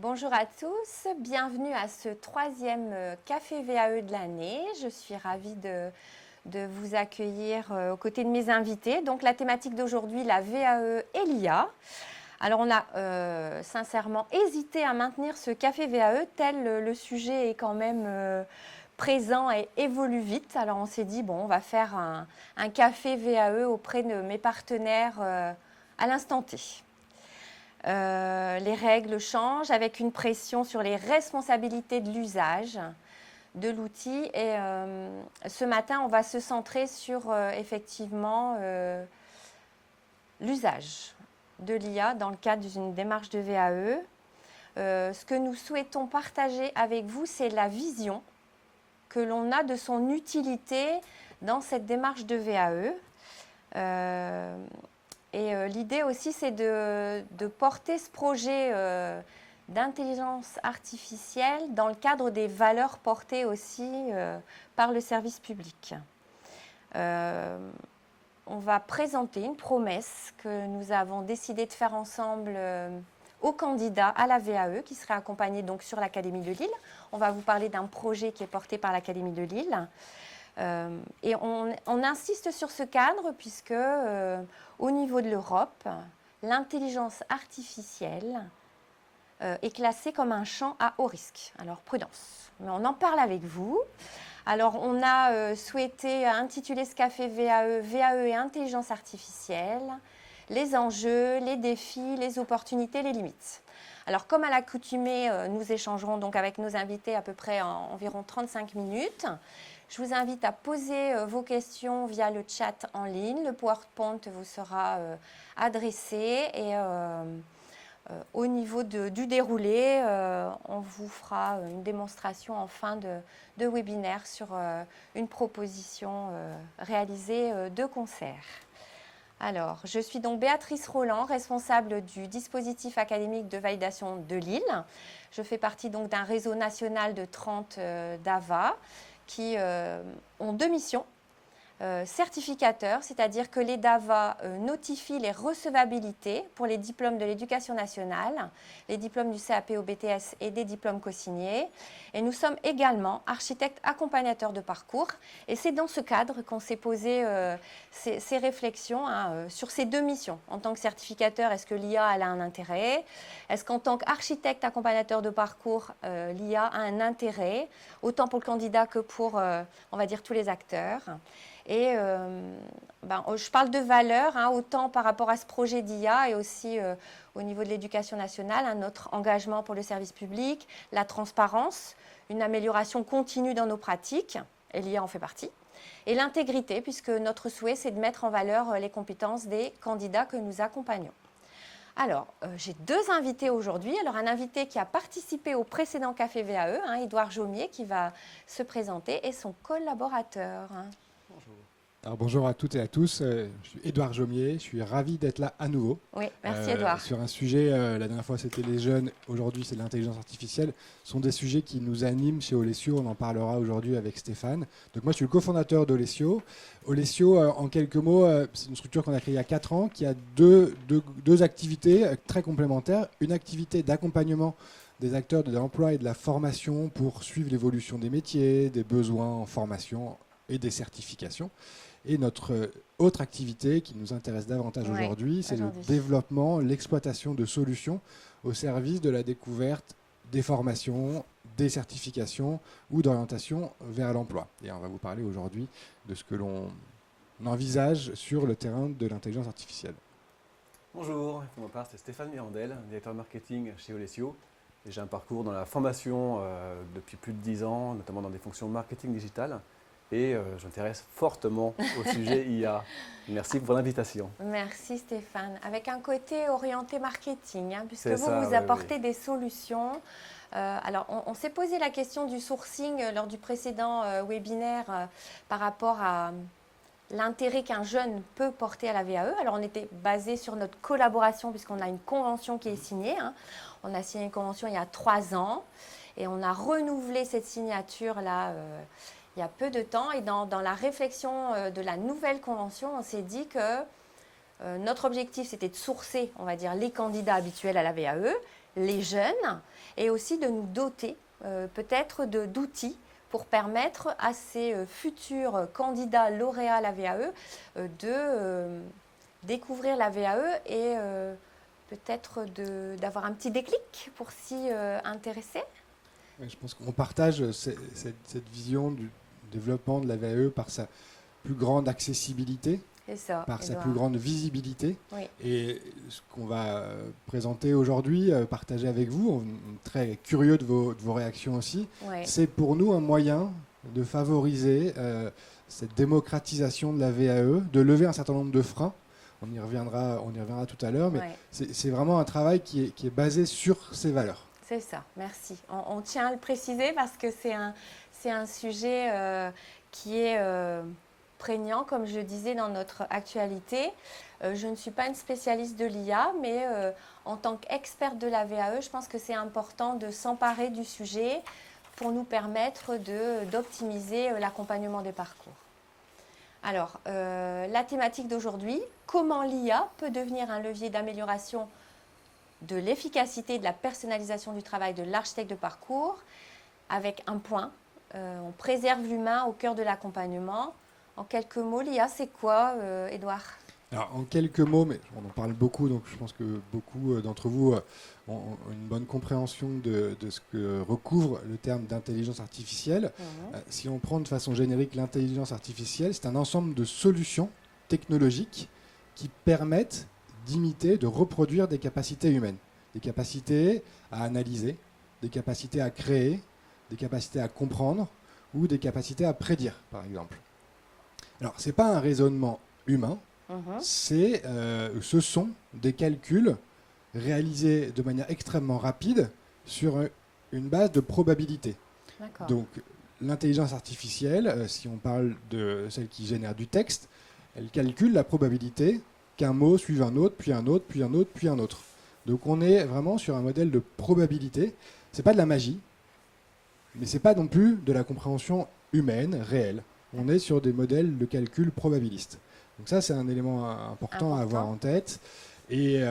Bonjour à tous, bienvenue à ce troisième Café VAE de l'année. Je suis ravie de vous accueillir aux côtés de mes invités. Donc la thématique d'aujourd'hui, la VAE et l'IA. Alors on a sincèrement hésité à maintenir ce Café VAE, tel le sujet est quand même présent et évolue vite. Alors on s'est dit, bon, on va faire un Café VAE auprès de mes partenaires à l'instant T. Les règles changent avec une pression sur les responsabilités de l'usage de l'outil. Et ce matin, on va se centrer sur effectivement l'usage de l'IA dans le cadre d'une démarche de VAE. Ce que nous souhaitons partager avec vous, c'est la vision que l'on a de son utilité dans cette démarche de VAE. Et l'idée aussi, c'est de porter ce projet d'intelligence artificielle dans le cadre des valeurs portées aussi par le service public. On va présenter une promesse que nous avons décidé de faire ensemble aux candidats à la VAE qui serait accompagné donc sur l'Académie de Lille. On va vous parler d'un projet qui est porté par l'Académie de Lille. Et on insiste sur ce cadre puisque au niveau de l'Europe, l'intelligence artificielle est classée comme un champ à haut risque. Alors prudence, mais on en parle avec vous. Alors on a souhaité intituler ce café VAE, VAE et intelligence artificielle, les enjeux, les défis, les opportunités, les limites. Alors comme à l'accoutumée, nous échangerons donc avec nos invités à peu près environ 35 minutes. Je vous invite à poser vos questions via le chat en ligne. Le PowerPoint vous sera adressé et au niveau du déroulé, on vous fera une démonstration en fin de webinaire sur une proposition réalisée de concert. Alors, je suis donc Béatrice Roland, responsable du dispositif académique de validation de Lille. Je fais partie donc d'un réseau national de 30 DAVA qui ont deux missions. Certificateurs, c'est-à-dire que les DAVA notifient les recevabilités pour les diplômes de l'éducation nationale, les diplômes du CAP au BTS et des diplômes co-signés. Et nous sommes également architectes accompagnateurs de parcours. Et c'est dans ce cadre qu'on s'est posé ces réflexions sur ces deux missions. En tant que certificateur, est-ce que l'IA a un intérêt? Est-ce qu'en tant qu'architecte accompagnateur de parcours, l'IA a un intérêt, autant pour le candidat que pour, on va dire, tous les acteurs? Et je parle de valeur, autant par rapport à ce projet d'IA et aussi au niveau de l'éducation nationale, notre engagement pour le service public, la transparence, une amélioration continue dans nos pratiques, et l'IA en fait partie, et l'intégrité, puisque notre souhait, c'est de mettre en valeur les compétences des candidats que nous accompagnons. Alors, j'ai deux invités aujourd'hui. Alors, un invité qui a participé au précédent Café VAE, Édouard Jaumier, qui va se présenter, et son collaborateur. Bonjour. Alors bonjour à toutes et à tous, je suis Édouard Jaumier, je suis ravi d'être là à nouveau. Oui, merci Édouard. Sur un sujet, la dernière fois c'était les jeunes, aujourd'hui c'est l'intelligence artificielle, ce sont des sujets qui nous animent chez Olesio, on en parlera aujourd'hui avec Stéphane. Donc moi je suis le cofondateur d'Olesio. Olesio, en quelques mots, c'est une structure qu'on a créée il y a 4 ans, qui a deux activités très complémentaires. Une activité d'accompagnement des acteurs de l'emploi et de la formation pour suivre l'évolution des métiers, des besoins en formation et des certifications. Et notre autre activité qui nous intéresse davantage aujourd'hui, c'est le développement, l'exploitation de solutions au service de la découverte des formations, des certifications ou d'orientation vers l'emploi. Et on va vous parler aujourd'hui de ce que l'on envisage sur le terrain de l'intelligence artificielle. Bonjour, pour ma part, c'est Stéphane Mirandel, directeur marketing chez Olesio. Et j'ai un parcours dans la formation depuis plus de 10 ans, notamment dans des fonctions marketing digital. Et je m'intéresse fortement au sujet IA. Merci pour l'invitation. Merci Stéphane. Avec un côté orienté marketing, puisque vous apportez des solutions. Alors, on s'est posé la question du sourcing lors du précédent webinaire par rapport à l'intérêt qu'un jeune peut porter à la VAE. Alors, on était basé sur notre collaboration puisqu'on a une convention qui est signée. On a signé une convention il y a 3 ans et on a renouvelé cette signature-là il y a peu de temps, et dans la réflexion de la nouvelle convention, on s'est dit que notre objectif, c'était de sourcer, on va dire, les candidats habituels à la VAE, les jeunes et aussi de nous doter peut-être d'outils pour permettre à ces futurs candidats lauréats à la VAE de découvrir la VAE et peut-être d'avoir un petit déclic pour s'y intéresser. Ouais, je pense qu'on partage cette vision du développement de la VAE par sa plus grande accessibilité, C'est ça, par sa Édouard. plus grande visibilité. Oui. Et ce qu'on va présenter aujourd'hui, partager avec vous, on est très curieux de vos réactions aussi, Ouais. c'est pour nous un moyen de favoriser cette démocratisation de la VAE, de lever un certain nombre de freins. On y reviendra tout à l'heure, mais Ouais. c'est vraiment un travail qui est basé sur ces valeurs. C'est ça, merci. On tient à le préciser parce que c'est un sujet qui est prégnant, comme je disais, dans notre actualité. Je ne suis pas une spécialiste de l'IA, mais en tant qu'experte de la VAE, je pense que c'est important de s'emparer du sujet pour nous permettre d'optimiser l'accompagnement des parcours. Alors, la thématique d'aujourd'hui, comment l'IA peut devenir un levier d'amélioration de l'efficacité et de la personnalisation du travail de l'architecte de parcours, avec un point, on préserve l'humain au cœur de l'accompagnement. En quelques mots, l'IA, c'est quoi, Édouard ? Alors, en quelques mots, mais on en parle beaucoup, donc je pense que beaucoup d'entre vous ont une bonne compréhension de ce que recouvre le terme d'intelligence artificielle. Si on prend de façon générique l'intelligence artificielle, c'est un ensemble de solutions technologiques qui permettent d'imiter, de reproduire des capacités humaines, des capacités à analyser, des capacités à créer, des capacités à comprendre ou des capacités à prédire, par exemple. Alors, ce n'est pas un raisonnement humain, ce sont des calculs réalisés de manière extrêmement rapide sur une base de probabilité. D'accord. Donc, l'intelligence artificielle, si on parle de celle qui génère du texte, elle calcule la probabilité qu'un mot suive un autre, puis un autre, puis un autre, puis un autre. Donc on est vraiment sur un modèle de probabilité. Ce n'est pas de la magie, mais ce n'est pas non plus de la compréhension humaine, réelle. On est sur des modèles de calcul probabilistes. Donc ça, c'est un élément important à avoir en tête. Et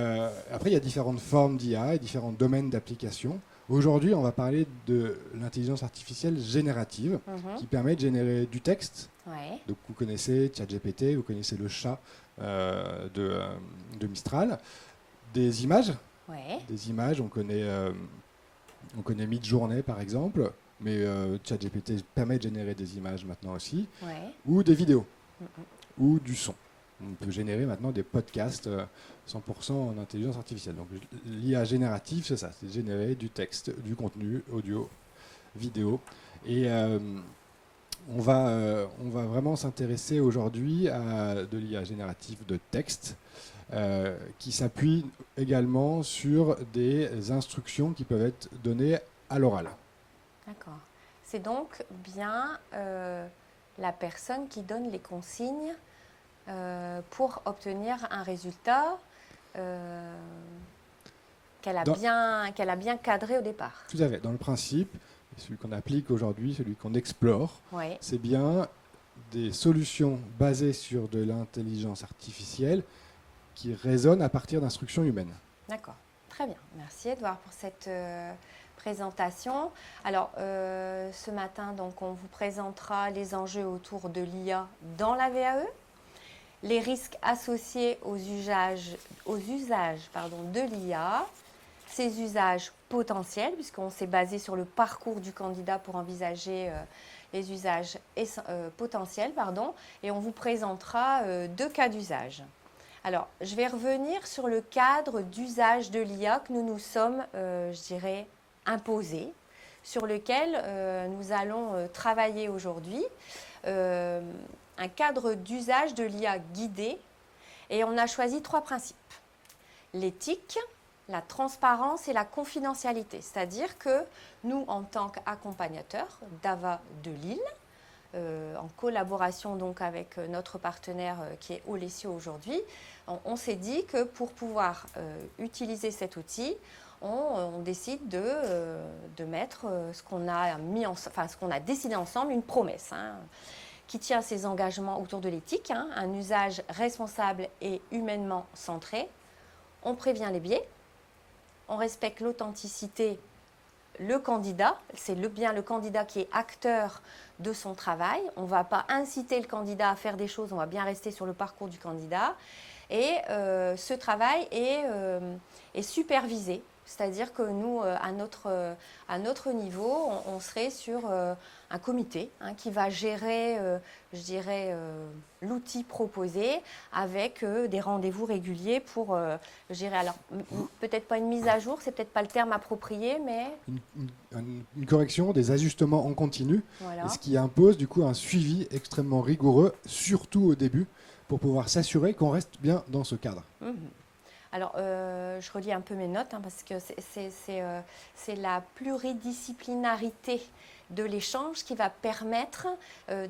après, il y a différentes formes d'IA et différents domaines d'application. Aujourd'hui, on va parler de l'intelligence artificielle générative qui permet de générer du texte. Ouais. Donc vous connaissez ChatGPT, vous connaissez le chat de Mistral. Des images, on connaît Midjourney par exemple, mais ChatGPT permet de générer des images maintenant aussi, ou des vidéos, ou du son. On peut générer maintenant des podcasts 100% en intelligence artificielle. Donc l'IA générative, c'est ça, c'est générer du texte, du contenu, audio, vidéo. Et on va vraiment s'intéresser aujourd'hui à de l'IA générative de texte qui s'appuie également sur des instructions qui peuvent être données à l'oral. D'accord. C'est donc bien la personne qui donne les consignes pour obtenir un résultat qu'elle a bien cadré au départ. Tout à fait. Dans le principe, celui qu'on applique aujourd'hui, celui qu'on explore, c'est bien des solutions basées sur de l'intelligence artificielle qui résonnent à partir d'instructions humaines. D'accord. Très bien. Merci Edouard pour cette présentation. Alors, ce matin, donc, on vous présentera les enjeux autour de l'IA dans la VAE, les risques associés aux usages de l'IA, ses usages potentiels, puisqu'on s'est basé sur le parcours du candidat pour envisager les usages potentiels, et on vous présentera 2 cas d'usage. Alors, je vais revenir sur le cadre d'usage de l'IA que nous nous sommes, imposés, sur lequel nous allons travailler aujourd'hui. Un cadre d'usage de l'IA guidé, et on a choisi 3 principes. L'éthique, la transparence et la confidentialité. C'est-à-dire que nous, en tant qu'accompagnateurs d'AVA de Lille, en collaboration donc avec notre partenaire qui est Olesio aujourd'hui, on s'est dit que pour pouvoir utiliser cet outil, on décide de mettre ce qu'on a décidé ensemble, une promesse qui tient ses engagements autour de l'éthique, un usage responsable et humainement centré. On prévient les biais, on respecte l'authenticité, le candidat, c'est bien le candidat qui est acteur de son travail. On ne va pas inciter le candidat à faire des choses, on va bien rester sur le parcours du candidat. Et ce travail est supervisé. C'est-à-dire que nous, à notre niveau, on serait sur un comité qui va gérer, je dirais, l'outil proposé avec des rendez-vous réguliers pour gérer. Alors, peut-être pas une mise à jour, c'est peut-être pas le terme approprié, mais... Une correction, des ajustements en continu, Voilà. et ce qui impose du coup un suivi extrêmement rigoureux, surtout au début, pour pouvoir s'assurer qu'on reste bien dans ce cadre. Alors, je relis un peu mes notes parce que c'est la pluridisciplinarité de l'échange qui va permettre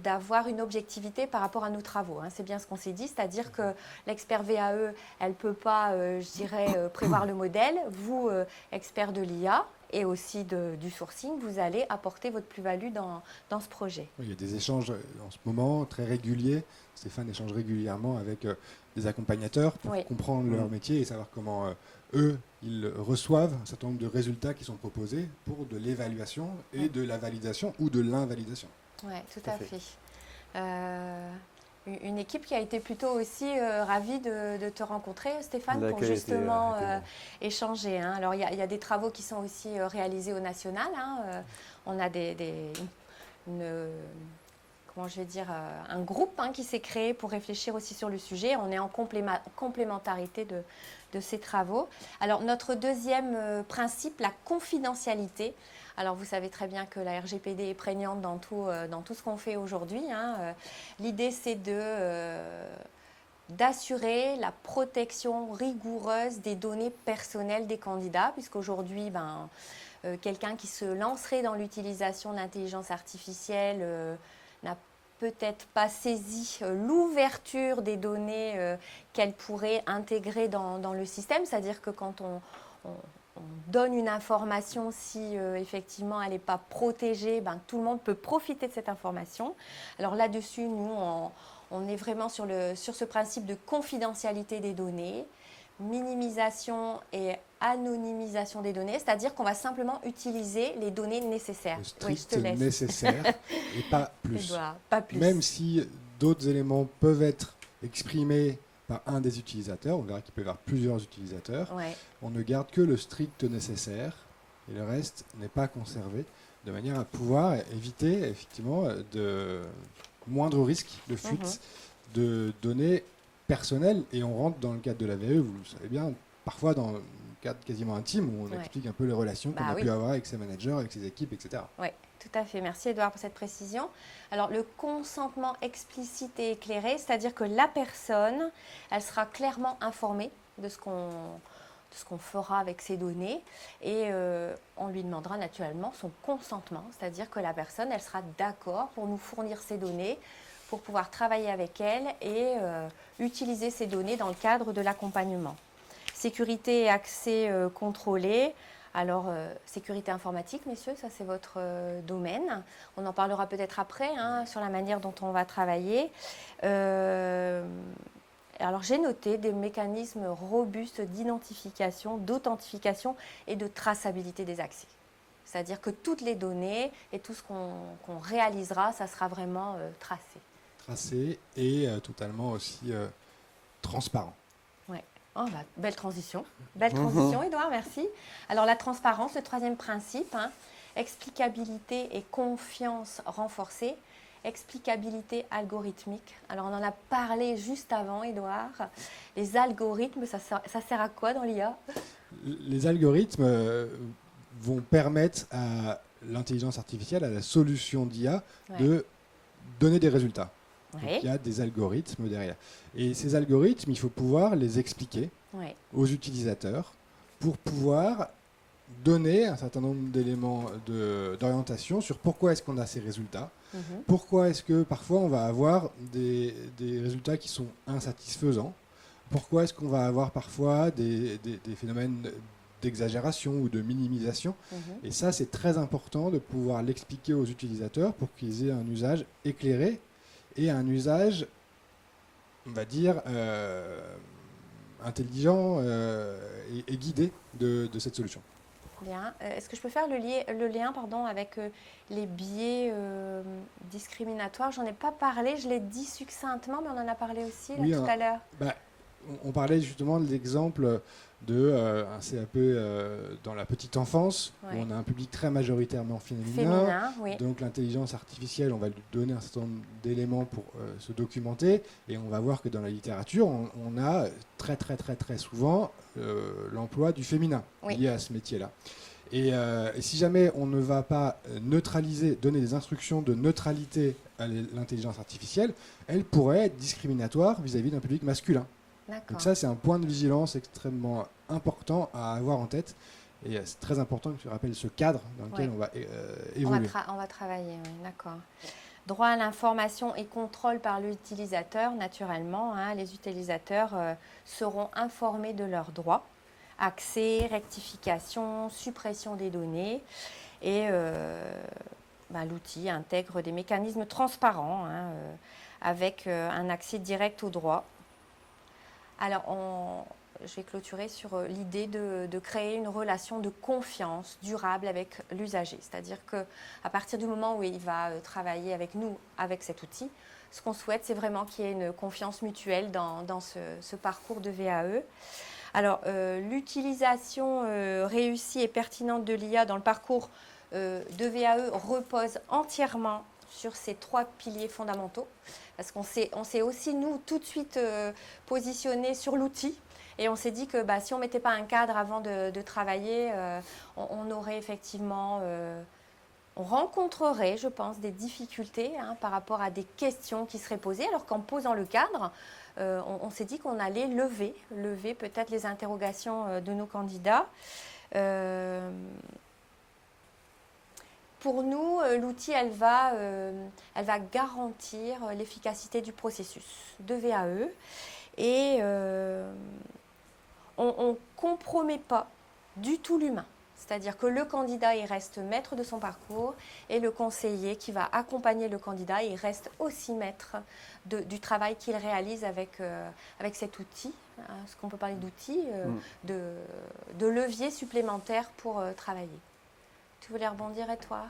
d'avoir une objectivité par rapport à nos travaux. C'est bien ce qu'on s'est dit, c'est-à-dire que l'expert VAE, elle ne peut pas, je dirais, prévoir le modèle. Vous, expert de l'IA et aussi du sourcing, vous allez apporter votre plus-value dans ce projet. Oui, il y a des échanges en ce moment très réguliers. Stéphane échange régulièrement avec des accompagnateurs pour comprendre leur métier et savoir comment eux, ils reçoivent un certain nombre de résultats qui sont proposés pour de l'évaluation et de la validation ou de l'invalidation. Oui, tout à fait. Une équipe qui a été plutôt aussi ravie de te rencontrer, Stéphane, pour justement échanger. Alors, il y a des travaux qui sont aussi réalisés au national. On a comment je vais dire, un groupe qui s'est créé pour réfléchir aussi sur le sujet. On est en complémentarité de ces travaux. Alors, notre deuxième principe, la confidentialité. Alors, vous savez très bien que la RGPD est prégnante dans tout ce qu'on fait aujourd'hui. L'idée, c'est d'assurer la protection rigoureuse des données personnelles des candidats, puisqu'aujourd'hui, quelqu'un qui se lancerait dans l'utilisation de l'intelligence artificielle n'a peut-être pas saisi l'ouverture des données qu'elle pourrait intégrer dans le système. C'est-à-dire que quand on donne une information, si effectivement elle n'est pas protégée, tout le monde peut profiter de cette information. Alors là-dessus, nous, on est vraiment sur ce principe de confidentialité des données, minimisation et anonymisation des données, c'est-à-dire qu'on va simplement utiliser les données nécessaires. Le strict nécessaire et pas plus. Pas plus. Même si d'autres éléments peuvent être exprimés par un des utilisateurs, on verra qu'il peut y avoir plusieurs utilisateurs, on ne garde que le strict nécessaire et le reste n'est pas conservé, de manière à pouvoir éviter effectivement de moindre risque de fuite de données personnelles. Et on rentre dans le cadre de la VAE, vous le savez bien, parfois dans un cadre quasiment intime où on explique un peu les relations qu'on a pu avoir avec ses managers, avec ses équipes, etc. Oui, tout à fait. Merci Edouard pour cette précision. Alors le consentement explicite et éclairé, c'est-à-dire que la personne, elle sera clairement informée de ce qu'on fera avec ces données et on lui demandera naturellement son consentement, c'est-à-dire que la personne, elle sera d'accord pour nous fournir ces données, pour pouvoir travailler avec elle et utiliser ces données dans le cadre de l'accompagnement. Sécurité et accès contrôlé. Alors, sécurité informatique, messieurs, ça c'est votre domaine. On en parlera peut-être après sur la manière dont on va travailler. Alors, j'ai noté des mécanismes robustes d'identification, d'authentification et de traçabilité des accès. C'est-à-dire que toutes les données et tout ce qu'on réalisera, ça sera vraiment tracé. Tracé et totalement aussi transparent. Ouais. Oh, belle transition. Belle transition, Edouard, merci. Alors, la transparence, le troisième principe, explicabilité et confiance renforcée. Explicabilité algorithmique. Alors, on en a parlé juste avant, Edouard. Les algorithmes, ça sert à quoi dans l'IA? Les algorithmes vont permettre à l'intelligence artificielle, à la solution d'IA, de donner des résultats. Donc, il y a des algorithmes derrière. Et ces algorithmes, il faut pouvoir les expliquer aux utilisateurs pour pouvoir donner un certain nombre d'éléments d'orientation sur pourquoi est-ce qu'on a ces résultats, pourquoi est-ce que parfois on va avoir des résultats qui sont insatisfaisants, pourquoi est-ce qu'on va avoir parfois des phénomènes d'exagération ou de minimisation. Et ça, c'est très important de pouvoir l'expliquer aux utilisateurs pour qu'ils aient un usage éclairé et un usage, on va dire, intelligent et guidé de cette solution. Bien. Est-ce que je peux faire le lien avec les biais discriminatoires? J'en ai pas parlé, je l'ai dit succinctement, mais on en a parlé aussi là, Oui, tout à l'heure. on parlait justement de l'exemple de un CAP dans la petite enfance, Ouais. où on a un public très majoritairement féminin. Féminin, oui. Donc l'intelligence artificielle, on va lui donner un certain nombre d'éléments pour se documenter, et on va voir que dans la littérature, on a très souvent l'emploi du féminin lié à ce métier-là. Et si jamais on ne va pas neutraliser, donner des instructions de neutralité à l'intelligence artificielle, elle pourrait être discriminatoire vis-à-vis d'un public masculin. Donc ça, c'est un point de vigilance extrêmement important à avoir en tête. Et c'est très important que tu rappelles ce cadre dans lequel on va évoluer. On va travailler, oui, d'accord. Droit à l'information et contrôle par l'utilisateur, naturellement. Les utilisateurs seront informés de leurs droits. Accès, rectification, suppression des données. Et l'outil intègre des mécanismes transparents avec un accès direct aux droits. Alors, je vais clôturer sur l'idée de créer une relation de confiance durable avec l'usager. C'est-à-dire qu'à partir du moment où il va travailler avec nous, avec cet outil, ce qu'on souhaite, c'est vraiment qu'il y ait une confiance mutuelle dans ce parcours de VAE. Alors, l'utilisation réussie et pertinente de l'IA dans le parcours de VAE repose entièrement sur ces 3 piliers fondamentaux. Parce qu'on s'est aussi, nous, tout de suite positionné sur l'outil. Et on s'est dit que si on ne mettait pas un cadre avant de travailler, on aurait effectivement... on rencontrerait, je pense, des difficultés par rapport à des questions qui seraient posées. Alors qu'en posant le cadre, on s'est dit qu'on allait lever peut-être les interrogations de nos candidats. Pour nous, l'outil, elle va garantir l'efficacité du processus de VAE et on ne compromet pas du tout l'humain. C'est-à-dire que le candidat, il reste maître de son parcours et le conseiller qui va accompagner le candidat, il reste aussi maître du travail qu'il réalise avec cet outil. Est-ce qu'on peut parler d'outils, de leviers supplémentaires pour travailler? Tu voulais rebondir, Edouard?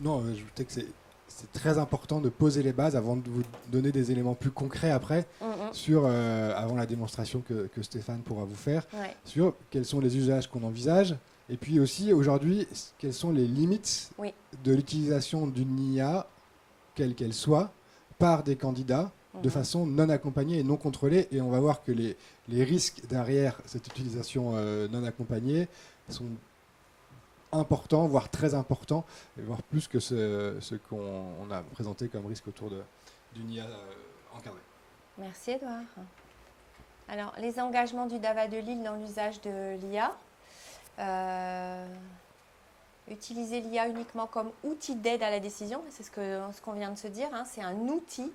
Non, je trouve que c'est très important de poser les bases avant de vous donner des éléments plus concrets après, avant la démonstration que Stéphane pourra vous faire, sur quels sont les usages qu'on envisage, et puis aussi aujourd'hui, quelles sont les limites de l'utilisation d'une IA, quelle qu'elle soit, par des candidats, de façon non accompagnée et non contrôlée. Et on va voir que les risques derrière cette utilisation non accompagnée sont importants, voire très importants, voire plus que ce qu'on a présenté comme risque autour d'une IA encadrée. Merci Edouard. Alors, les engagements du DAVA de Lille dans l'usage de l'IA. Utiliser l'IA uniquement comme outil d'aide à la décision, c'est ce qu'on vient de se dire, c'est un outil.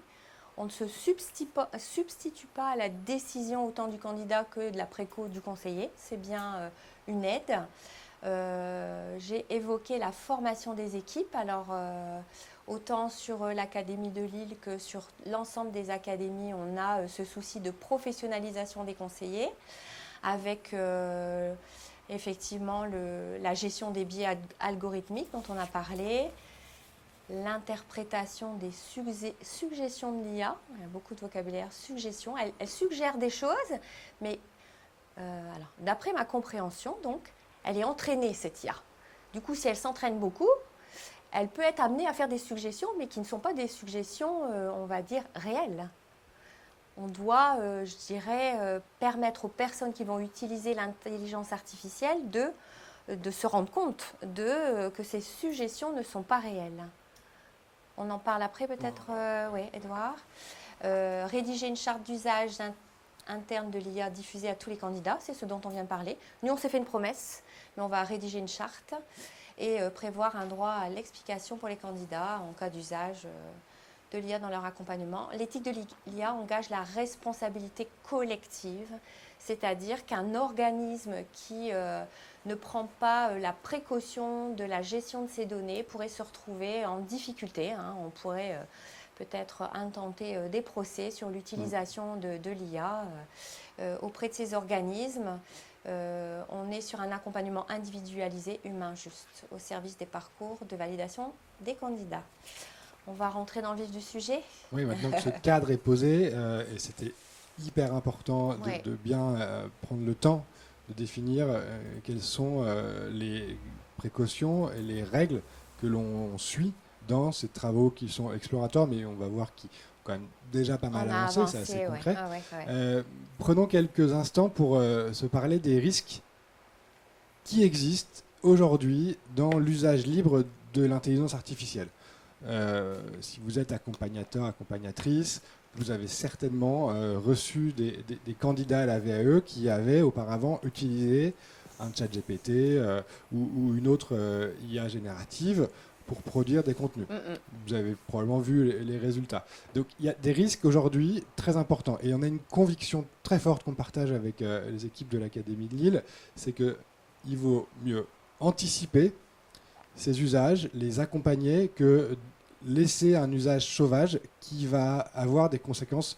On ne se substitue pas à la décision autant du candidat que de la préco du conseiller. C'est bien une aide. J'ai évoqué la formation des équipes, alors autant sur l'Académie de Lille que sur l'ensemble des académies, on a ce souci de professionnalisation des conseillers avec effectivement la gestion des biais algorithmiques dont on a parlé, l'interprétation des suggestions de l'IA, il y a beaucoup de vocabulaire, suggestion, elle suggère des choses, mais alors, d'après ma compréhension, donc, elle est entraînée, cette IA. Du coup, si elle s'entraîne beaucoup, elle peut être amenée à faire des suggestions, mais qui ne sont pas des suggestions, on va dire, réelles. On doit, je dirais, permettre aux personnes qui vont utiliser l'intelligence artificielle de se rendre compte que ces suggestions ne sont pas réelles. On en parle après peut-être, oui, Edouard. Rédiger une charte d'usage interne de l'IA diffusée à tous les candidats, c'est ce dont on vient de parler. Nous, on s'est fait une promesse, mais on va rédiger une charte et prévoir un droit à l'explication pour les candidats en cas d'usage de l'IA dans leur accompagnement. L'éthique de l'IA engage la responsabilité collective, c'est-à-dire qu'un organisme qui ne prend pas la précaution de la gestion de ces données pourrait se retrouver en difficulté. On pourrait peut-être intenter des procès sur l'utilisation de l'IA auprès de ces organismes. On est sur un accompagnement individualisé, humain juste, au service des parcours de validation des candidats. On va rentrer dans le vif du sujet. Oui, maintenant que ce cadre est posé, et c'était hyper important de bien prendre le temps de définir quelles sont les précautions et les règles que l'on suit dans ces travaux qui sont explorateurs, mais on va voir qui quand même déjà pas mal avancé, c'est assez concret. Prenons quelques instants pour se parler des risques qui existent aujourd'hui dans l'usage libre de l'intelligence artificielle. Si vous êtes accompagnateur, accompagnatrice, vous avez certainement reçu des candidats à la VAE qui avaient auparavant utilisé un chat GPT ou une autre IA générative pour produire des contenus. Vous avez probablement vu les résultats. Donc il y a des risques aujourd'hui très importants. Et on a une conviction très forte qu'on partage avec les équipes de l'Académie de Lille, c'est qu'il vaut mieux anticiper ces usages, les accompagner, que laisser un usage sauvage qui va avoir des conséquences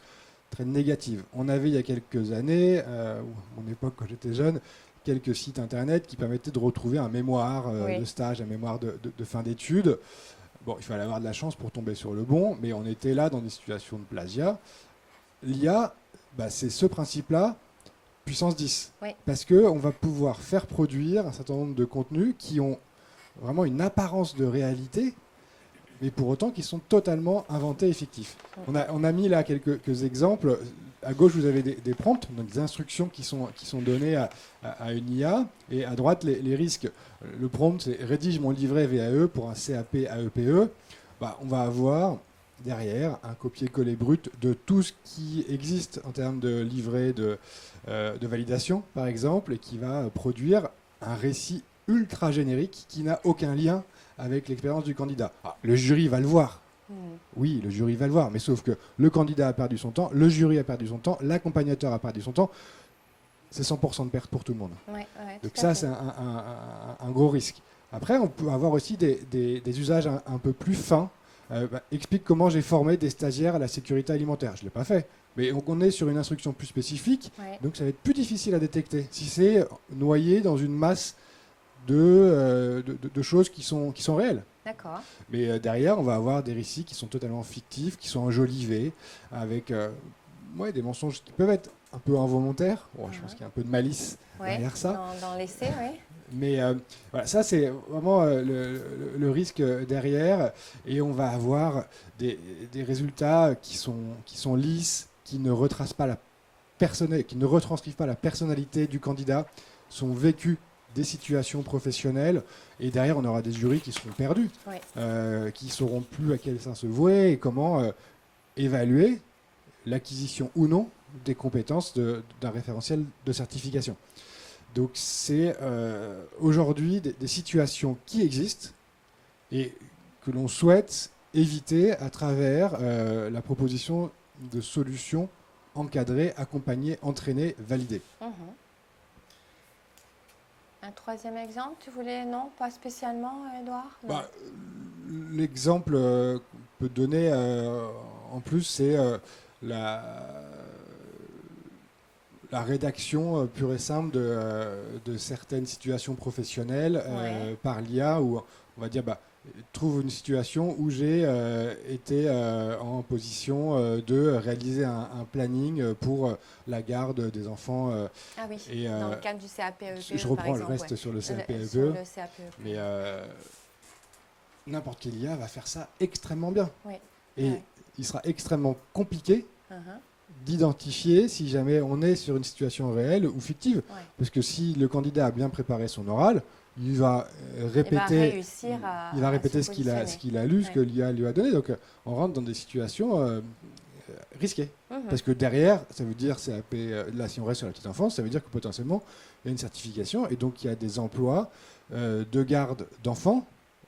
très négatives. On avait il y a quelques années, à mon époque quand j'étais jeune, quelques sites internet qui permettaient de retrouver un mémoire de stage, un mémoire de fin d'études. Bon, il fallait avoir de la chance pour tomber sur le bon, mais on était là dans des situations de plagiat. L'IA, c'est ce principe-là, puissance 10. Parce qu'on va pouvoir faire produire un certain nombre de contenus qui ont vraiment une apparence de réalité, mais pour autant qui sont totalement inventés et fictifs. On a mis là quelques exemples. À gauche, vous avez des prompts, donc des instructions qui sont données à une IA, et à droite, les risques. Le prompt, c'est « rédige mon livret VAE pour un CAP AEPE ». On va avoir derrière un copier-coller brut de tout ce qui existe en termes de livret de validation, par exemple, et qui va produire un récit ultra générique qui n'a aucun lien avec l'expérience du candidat. Le jury va le voir. Oui, le jury va le voir, mais sauf que le candidat a perdu son temps, le jury a perdu son temps, l'accompagnateur a perdu son temps. C'est 100% de perte pour tout le monde. Donc ça, c'est un gros risque. Après, on peut avoir aussi des usages un peu plus fins. Explique comment j'ai formé des stagiaires à la sécurité alimentaire. Je ne l'ai pas fait. Mais on est sur une instruction plus spécifique, donc ça va être plus difficile à détecter. Si c'est noyé dans une masse de choses qui sont réelles. D'accord. Mais derrière, on va avoir des récits qui sont totalement fictifs, qui sont enjolivés, avec des mensonges qui peuvent être un peu involontaires. Je pense qu'il y a un peu de malice derrière ça. Dans l'essai, oui. Mais voilà, ça, c'est vraiment le risque derrière. Et on va avoir des résultats qui sont lisses, qui ne retracent pas qui ne retranscrivent pas la personnalité du candidat, sont vécus des situations professionnelles, et derrière on aura des jurys qui seront perdus, qui ne sauront plus à quel sein se vouer et comment évaluer l'acquisition ou non des compétences d'un référentiel de certification. Donc c'est aujourd'hui des situations qui existent et que l'on souhaite éviter à travers la proposition de solutions encadrées, accompagnées, entraînées, validées. Un troisième exemple, tu voulais? Non, pas spécialement, Edouard? L'exemple qu'on peut donner en plus, c'est la rédaction pure et simple de certaines situations professionnelles par l'IA, où on va dire trouve une situation où j'ai été en position de réaliser un planning pour la garde des enfants. Dans le cadre du CAPEPE. Je reprends le reste sur le CAPEPE. Mais n'importe quelle IA va faire ça extrêmement bien. Et il sera extrêmement compliqué d'identifier si jamais on est sur une situation réelle ou fictive. Parce que si le candidat a bien préparé son oral, il va répéter, ce qu'il a lu, ce que l'IA lui a donné. Donc on rentre dans des situations risquées. Parce que derrière, ça veut dire, là si on reste sur la petite enfance, ça veut dire que potentiellement il y a une certification et donc il y a des emplois de garde d'enfants.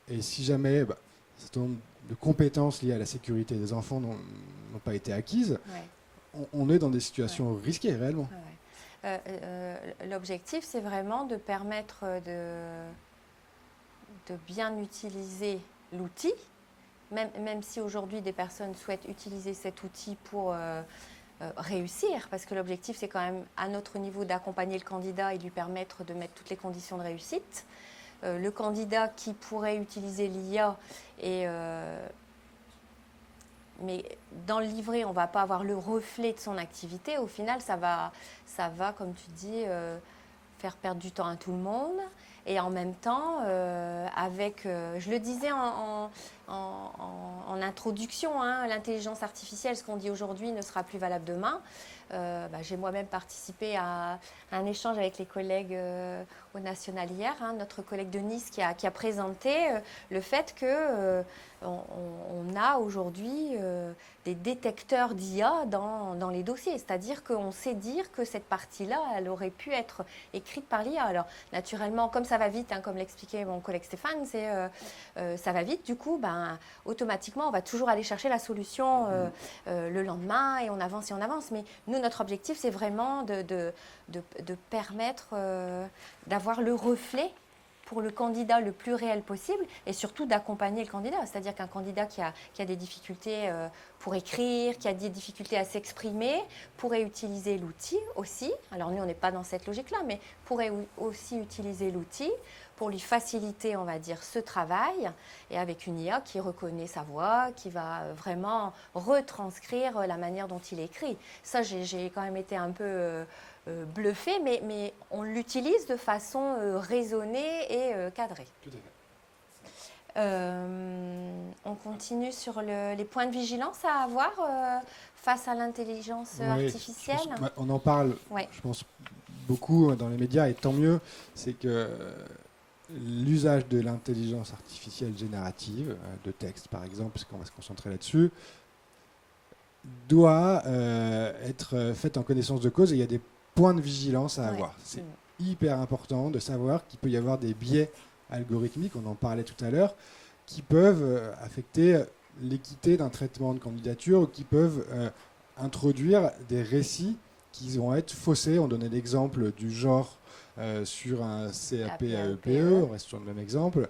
Et si jamais un certain nombre de compétences liées à la sécurité des enfants n'ont pas été acquises, on est dans des situations risquées réellement. L'objectif, c'est vraiment de permettre de bien utiliser l'outil, même si aujourd'hui des personnes souhaitent utiliser cet outil pour réussir, parce que l'objectif, c'est quand même à notre niveau d'accompagner le candidat et de lui permettre de mettre toutes les conditions de réussite. Le candidat qui pourrait utiliser l'IA, mais dans le livret, on ne va pas avoir le reflet de son activité. Au final, ça va comme tu dis, faire perdre du temps à tout le monde. Et en même temps, je le disais en introduction, hein, l'intelligence artificielle, ce qu'on dit aujourd'hui ne sera plus valable demain. J'ai moi-même participé à un échange avec les collègues au National hier, hein, notre collègue de Nice qui a présenté le fait que on a aujourd'hui des détecteurs d'IA dans les dossiers. C'est-à-dire qu'on sait dire que cette partie-là, elle aurait pu être écrite par l'IA. Alors, naturellement, comme ça va vite, hein, comme l'expliquait mon collègue Stéphane, ça va vite. Du coup, automatiquement, on va toujours aller chercher la solution le lendemain et on avance et on avance. Mais nous, notre objectif, c'est vraiment de permettre d'avoir le reflet pour le candidat le plus réel possible et surtout d'accompagner le candidat. C'est-à-dire qu'un candidat qui a des difficultés pour écrire, qui a des difficultés à s'exprimer, pourrait utiliser l'outil aussi. Alors nous, on n'est pas dans cette logique-là, mais pourrait aussi utiliser l'outil pour lui faciliter, on va dire, ce travail, et avec une IA qui reconnaît sa voix, qui va vraiment retranscrire la manière dont il écrit. Ça, j'ai quand même été un peu bluffé, mais on l'utilise de façon raisonnée et cadrée. Tout à fait. On continue sur les points de vigilance à avoir face à l'intelligence artificielle. On en parle, je pense, beaucoup dans les médias, et tant mieux, c'est que l'usage de l'intelligence artificielle générative, de texte par exemple, parce qu'on va se concentrer là-dessus, doit être faite en connaissance de cause, et il y a des points de vigilance à avoir. C'est hyper important de savoir qu'il peut y avoir des biais algorithmiques, on en parlait tout à l'heure, qui peuvent affecter l'équité d'un traitement de candidature, ou qui peuvent introduire des récits qui vont être faussés. On donnait l'exemple du genre sur un CAP-AEPE, on reste sur le même exemple.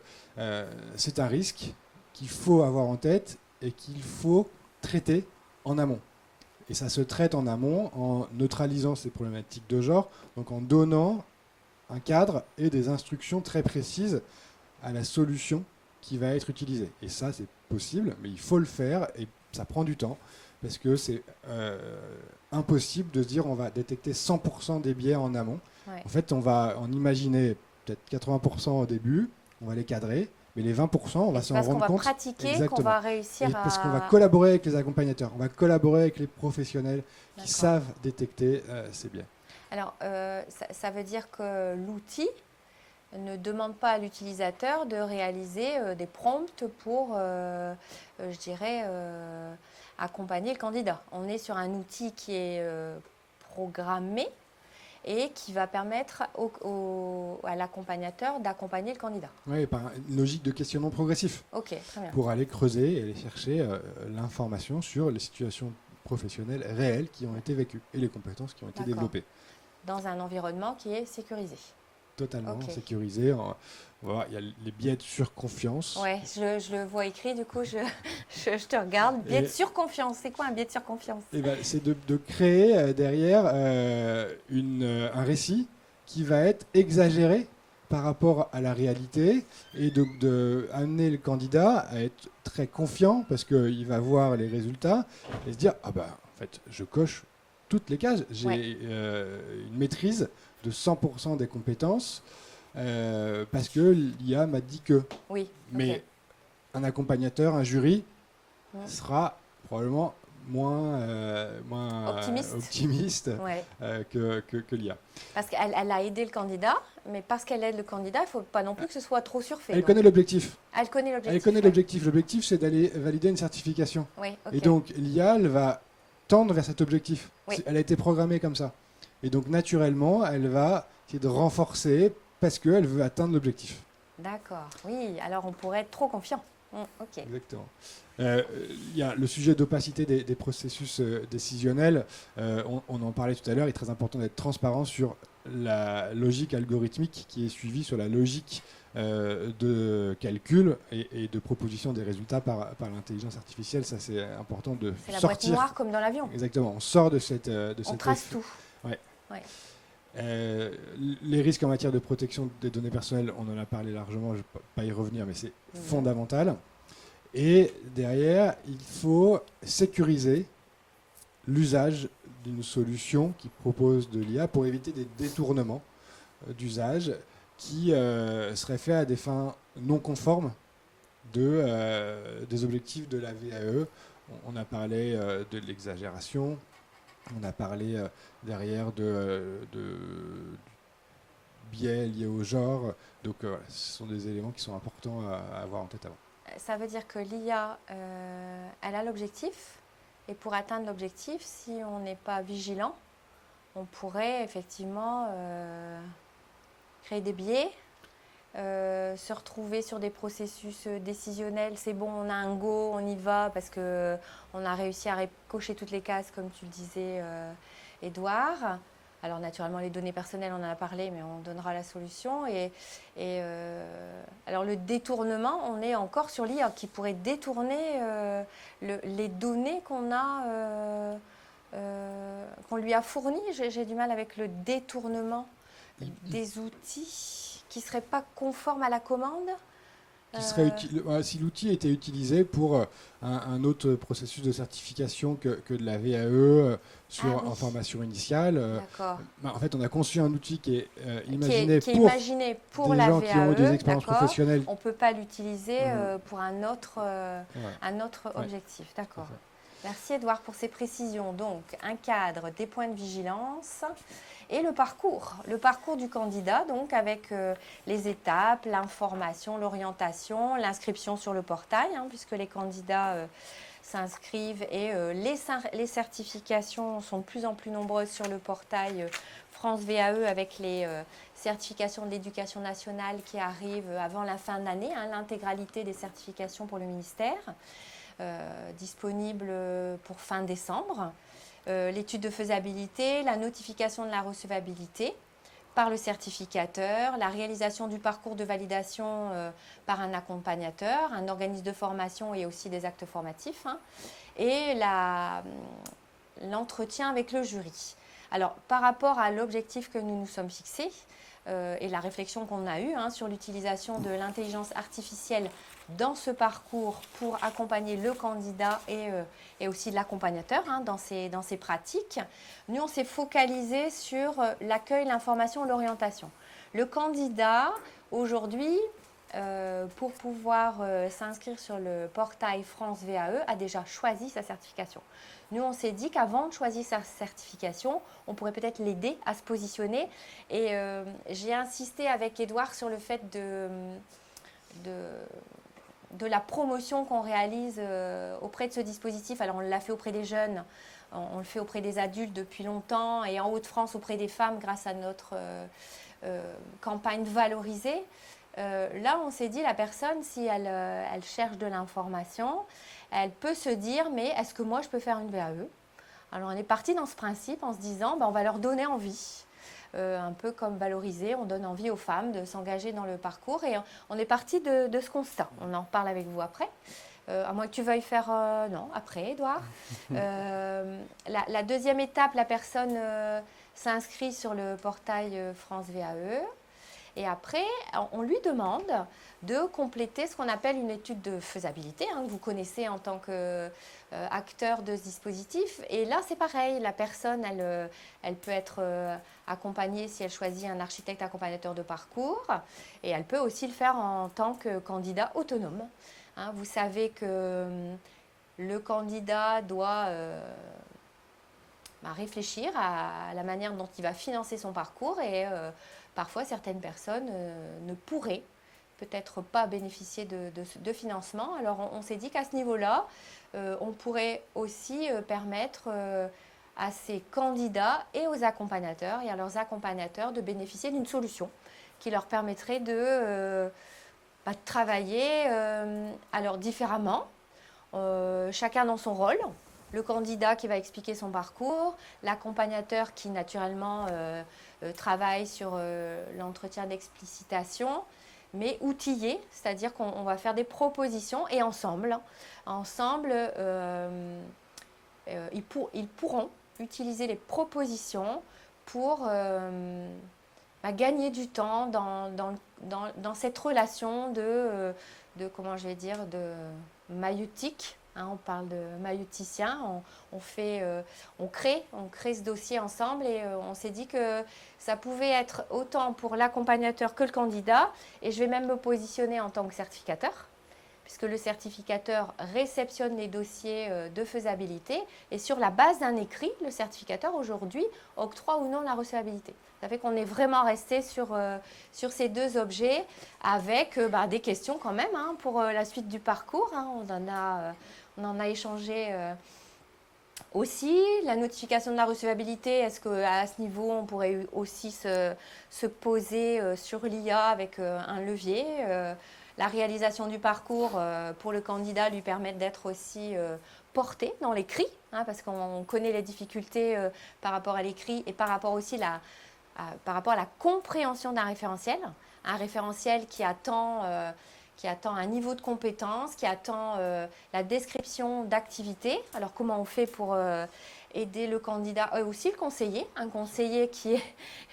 C'est un risque qu'il faut avoir en tête et qu'il faut traiter en amont. Et ça se traite en amont en neutralisant ces problématiques de genre, donc en donnant un cadre et des instructions très précises à la solution qui va être utilisée. Et ça, c'est possible, mais il faut le faire, et ça prend du temps, parce que c'est impossible de se dire on va détecter 100% des biais en amont. Ouais. En fait, on va en imaginer peut-être 80% au début, on va les cadrer, mais les 20%, on va s'en rendre compte. Parce qu'on va pratiquer, qu'on va réussir à... Parce qu'on va collaborer avec les accompagnateurs, on va collaborer avec les professionnels qui savent détecter ces biais. Alors, ça veut dire que l'outil ne demande pas à l'utilisateur de réaliser des prompts pour, je dirais, accompagner le candidat. On est sur un outil qui est programmé et qui va permettre à l'accompagnateur d'accompagner le candidat. Oui, par une logique de questionnement progressif. Ok, très bien. Pour aller creuser et aller chercher l'information sur les situations professionnelles réelles qui ont été vécues et les compétences qui ont été développées. Dans un environnement qui est sécurisé. Totalement sécurisé. Voilà, il y a les biais de surconfiance. Oui, je le vois écrit, du coup, je te regarde. Biais de surconfiance, c'est quoi un biais de surconfiance ? C'est de créer derrière un récit qui va être exagéré par rapport à la réalité, et de amener le candidat à être très confiant, parce qu'il va voir les résultats et se dire « Ah ben, en fait, je coche toutes les cases. J'ai une maîtrise de 100% des compétences parce que l'IA m'a dit que. » Oui. Mais un accompagnateur, un jury sera probablement moins optimiste que l'IA. Parce qu'elle a aidé le candidat, mais parce qu'elle aide le candidat, il ne faut pas non plus que ce soit trop surfait. Elle connaît l'objectif. Elle connaît l'objectif. Elle connaît l'objectif. L'objectif, c'est d'aller valider une certification. Oui, Et donc, l'IA, elle va tendre vers cet objectif. Elle a été programmée comme ça. Et donc, naturellement, elle va essayer de renforcer parce qu'elle veut atteindre l'objectif. D'accord. Oui, alors on pourrait être trop confiant. Exactement. Il y a le sujet d'opacité des processus décisionnels. On en parlait tout à l'heure. Il est très important d'être transparent sur la logique algorithmique qui est suivie, sur la logique de calcul et de proposition des résultats par l'intelligence artificielle. Ça, c'est important de C'est la boîte sortir. noire comme dans l'avion. Exactement, on sort de cette On trace effet. tout. Ouais. Ouais. Les risques en matière de protection des données personnelles, on en a parlé largement, je ne vais pas y revenir, mais c'est fondamental. Et derrière, il faut sécuriser l'usage d'une solution qui propose de l'IA pour éviter des détournements d'usage qui seraient faits à des fins non conformes des objectifs de la VAE. On a parlé de l'exagération, on a parlé derrière de biais liés au genre. Donc ce sont des éléments qui sont importants à avoir en tête avant. Ça veut dire que l'IA, elle a l'objectif. Et pour atteindre l'objectif, si on n'est pas vigilant, on pourrait effectivement créer des biais, se retrouver sur des processus décisionnels. C'est bon, on a un go, on y va parce qu'on a réussi à cocher toutes les cases, comme tu le disais, Édouard. Alors naturellement, les données personnelles, on en a parlé, mais on donnera la solution. Alors le détournement, on est encore sur l'IA qui pourrait détourner les données qu'on lui a fournies. J'ai du mal avec le détournement des outils qui ne seraient pas conformes à la commande. Si l'outil était utilisé pour un autre processus de certification que de la VAE en formation initiale, en fait, on a conçu un outil qui est imaginé pour des la gens VAE, qui ont des expériences professionnelles. On ne peut pas l'utiliser pour un autre objectif. D'accord. Merci Édouard pour ces précisions. Donc, un cadre, des points de vigilance et le parcours du candidat, donc avec les étapes, l'information, l'orientation, l'inscription sur le portail, puisque les candidats s'inscrivent et les certifications sont de plus en plus nombreuses sur le portail France VAE avec les certifications de l'éducation nationale qui arrivent avant la fin d'année, l'intégralité des certifications pour le ministère. Disponible pour fin décembre. L'étude de faisabilité, la notification de la recevabilité par le certificateur, la réalisation du parcours de validation par un accompagnateur, un organisme de formation et aussi des actes formatifs, et l'entretien avec le jury. Alors, par rapport à l'objectif que nous nous sommes fixés et la réflexion qu'on a eue sur l'utilisation de l'intelligence artificielle dans ce parcours pour accompagner le candidat et aussi l'accompagnateur dans ces pratiques, nous, on s'est focalisé sur l'accueil, l'information, l'orientation. Le candidat, aujourd'hui, pour pouvoir s'inscrire sur le portail France VAE, a déjà choisi sa certification. Nous, on s'est dit qu'avant de choisir sa certification, on pourrait peut-être l'aider à se positionner. Et j'ai insisté avec Édouard sur le fait de la promotion qu'on réalise auprès de ce dispositif. Alors, on l'a fait auprès des jeunes, on le fait auprès des adultes depuis longtemps et en Hauts-de-France auprès des femmes grâce à notre campagne valorisée. Là, on s'est dit, la personne, si elle cherche de l'information, elle peut se dire, mais est-ce que moi, je peux faire une VAE? Alors, on est parti dans ce principe en se disant, on va leur donner envie. Un peu comme valoriser, on donne envie aux femmes de s'engager dans le parcours. Et on est parti de ce constat. On en reparle avec vous après. À moins que tu veuilles faire... non, après, Édouard. La deuxième étape, la personne s'inscrit sur le portail France VAE. Et après, on lui demande de compléter ce qu'on appelle une étude de faisabilité, que vous connaissez en tant qu'acteur de ce dispositif. Et là, c'est pareil, la personne, elle peut être accompagnée si elle choisit un architecte accompagnateur de parcours. Et elle peut aussi le faire en tant que candidat autonome. Vous savez que le candidat doit réfléchir à la manière dont il va financer son parcours et parfois certaines personnes ne pourraient peut-être pas bénéficier de financement. Alors on s'est dit qu'à ce niveau-là, on pourrait aussi permettre à ces candidats et aux accompagnateurs et à leurs accompagnateurs de bénéficier d'une solution qui leur permettrait de travailler alors différemment, chacun dans son rôle. Le candidat qui va expliquer son parcours, l'accompagnateur qui naturellement travaille sur l'entretien d'explicitation mais outillés, c'est-à-dire qu'on va faire des propositions et ensemble, ils pourront utiliser les propositions pour gagner du temps dans cette relation de comment je vais dire, de maïeutique. On parle de maïeuticien, on crée ce dossier ensemble et on s'est dit que ça pouvait être autant pour l'accompagnateur que le candidat. Et je vais même me positionner en tant que certificateur, puisque le certificateur réceptionne les dossiers de faisabilité et sur la base d'un écrit, le certificateur aujourd'hui octroie ou non la recevabilité. Ça fait qu'on est vraiment resté sur ces deux objets avec des questions quand même pour la suite du parcours. On en a échangé aussi. La notification de la recevabilité, est-ce qu'à ce niveau, on pourrait aussi se poser sur l'IA avec un levier la réalisation du parcours pour le candidat lui permet d'être aussi porté dans l'écrit, parce qu'on connaît les difficultés par rapport à l'écrit et par rapport aussi par rapport à la compréhension d'un référentiel. Un référentiel qui attend un niveau de compétence, qui attend la description d'activité. Alors comment on fait pour aider le candidat, aussi le conseiller, un conseiller qui est,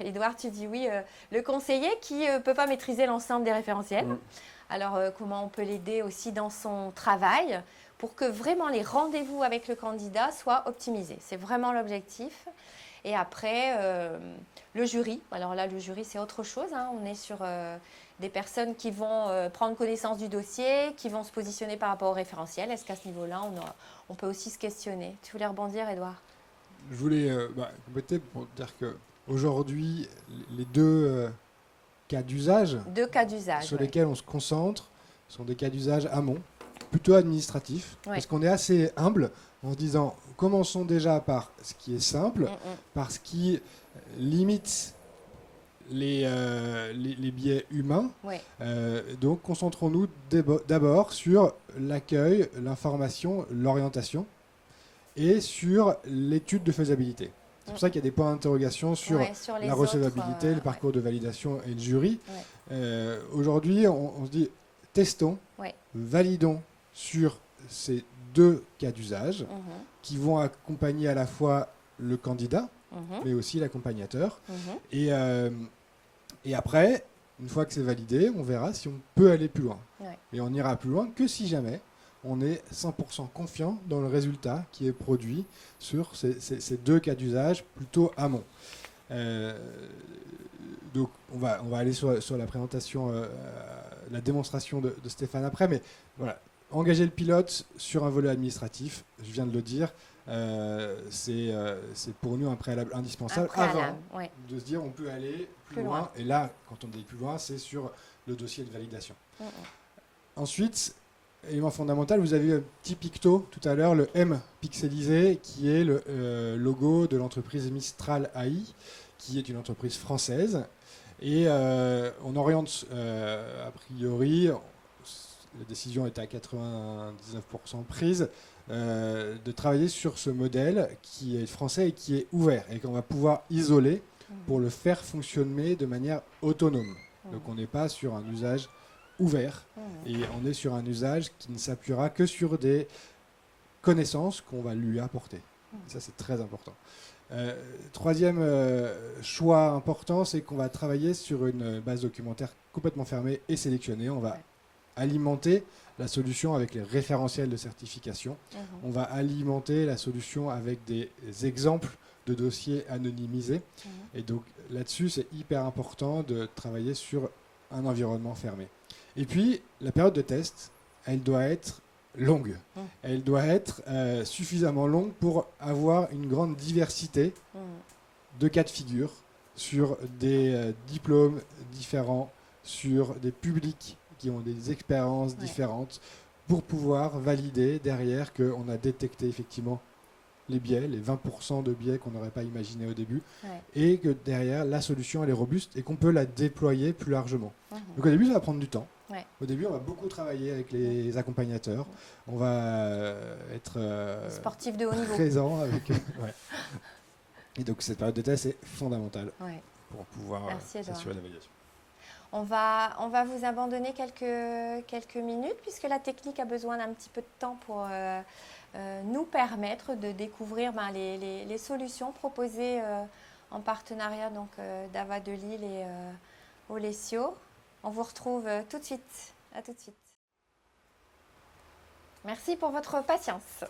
Edouard tu dis oui, le conseiller qui ne peut pas maîtriser l'ensemble des référentiels. Alors comment on peut l'aider aussi dans son travail pour que vraiment les rendez-vous avec le candidat soient optimisés. C'est vraiment l'objectif. Et après, le jury. Alors là, le jury, c'est autre chose. On est sur des personnes qui vont prendre connaissance du dossier, qui vont se positionner par rapport au référentiel. Est-ce qu'à ce niveau-là, on peut aussi se questionner? Tu voulais rebondir, Edouard? Je voulais compléter pour dire qu'aujourd'hui, les deux cas d'usage sur lesquels on se concentre sont des cas d'usage amont, plutôt administratifs, parce qu'on est assez humble en se disant commençons déjà par ce qui est simple, par ce qui limite les biais humains. Donc concentrons-nous d'abord sur l'accueil, l'information, l'orientation et sur l'étude de faisabilité. C'est pour ça qu'il y a des points d'interrogation sur la recevabilité, le parcours de validation et le jury. Aujourd'hui, on se dit testons, validons sur ces deux cas d'usage qui vont accompagner à la fois le candidat, mais aussi l'accompagnateur. Et après, une fois que c'est validé, on verra si on peut aller plus loin. Et on n'ira plus loin que si jamais on est 100% confiant dans le résultat qui est produit sur ces deux cas d'usage plutôt amont. Donc on va aller sur la présentation, la démonstration de Stéphane après, mais voilà, engager le pilote sur un volet administratif, je viens de le dire, c'est pour nous un préalable indispensable avant de se dire on peut aller plus loin. Et là, quand on dit plus loin, c'est sur le dossier de validation. Ensuite, élément fondamental, vous avez eu un petit picto tout à l'heure, le M pixelisé, qui est le logo de l'entreprise Mistral AI, qui est une entreprise française. Et on oriente, a priori, la décision est à 99% prise, de travailler sur ce modèle qui est français et qui est ouvert, et qu'on va pouvoir isoler pour le faire fonctionner de manière autonome. Donc on n'est pas sur un usage ouvert, et on est sur un usage qui ne s'appuiera que sur des connaissances qu'on va lui apporter. Et ça, c'est très important. Troisième choix important, c'est qu'on va travailler sur une base documentaire complètement fermée et sélectionnée. On va alimenter la solution avec les référentiels de certification. On va alimenter la solution avec des exemples de dossiers anonymisés. Et donc là-dessus, c'est hyper important de travailler sur un environnement fermé. Et puis, la période de test, elle doit être longue. Elle doit être suffisamment longue pour avoir une grande diversité de cas de figure sur des diplômes différents, sur des publics qui ont des expériences différentes, pour pouvoir valider derrière qu'on a détecté effectivement les biais, les 20% de biais qu'on n'aurait pas imaginé au début, et que derrière, la solution elle est robuste et qu'on peut la déployer plus largement. Donc au début, ça va prendre du temps. Au début, on va beaucoup travailler avec les accompagnateurs. On va être sportif de haut niveau. Présent avec Et donc cette période de test est fondamentale pour pouvoir s'assurer la validation. On va vous abandonner quelques minutes puisque la technique a besoin d'un petit peu de temps pour nous permettre de découvrir les solutions proposées en partenariat donc d'Ava de Lille et Olesio. On vous retrouve tout de suite. À tout de suite. Merci pour votre patience.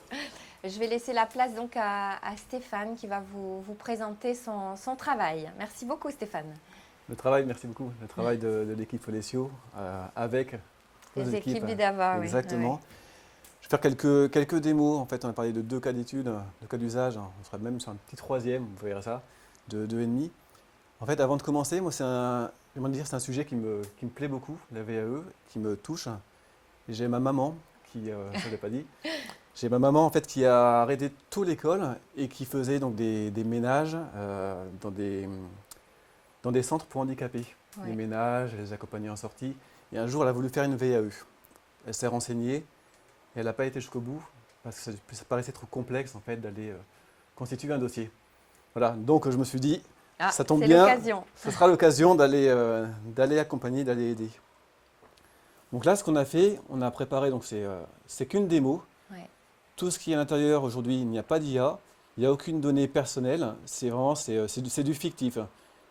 Je vais laisser la place donc à Stéphane qui va vous présenter son travail. Merci beaucoup Stéphane. Merci beaucoup. Le travail de l'équipe Olesio avec les équipes d'Ava. Exactement. Oui. Je vais faire quelques démos. En fait, on a parlé de 2 cas d'études, 2 cas d'usage. On sera même sur un petit 3e, vous verrez ça, de 2,5. En fait, avant de commencer, moi, c'est un sujet qui me plaît beaucoup, la VAE, qui me touche. J'ai ma maman, ça je ne l'ai pas dit, j'ai ma maman en fait, qui a arrêté toute l'école et qui faisait donc des ménages dans des centres pour handicapés. Ouais. Des ménages, elle les accompagnait en sortie. Et un jour, elle a voulu faire une VAE. Elle s'est renseignée et elle n'a pas été jusqu'au bout parce que ça paraissait trop complexe en fait, d'aller constituer un dossier. Voilà, donc je me suis dit, ça tombe bien, ce sera l'occasion d'aller accompagner, d'aller aider. Donc là, ce qu'on a fait, on a préparé, donc c'est qu'une démo. Ouais. Tout ce qui est à l'intérieur aujourd'hui, il n'y a pas d'IA, il n'y a aucune donnée personnelle, c'est du fictif.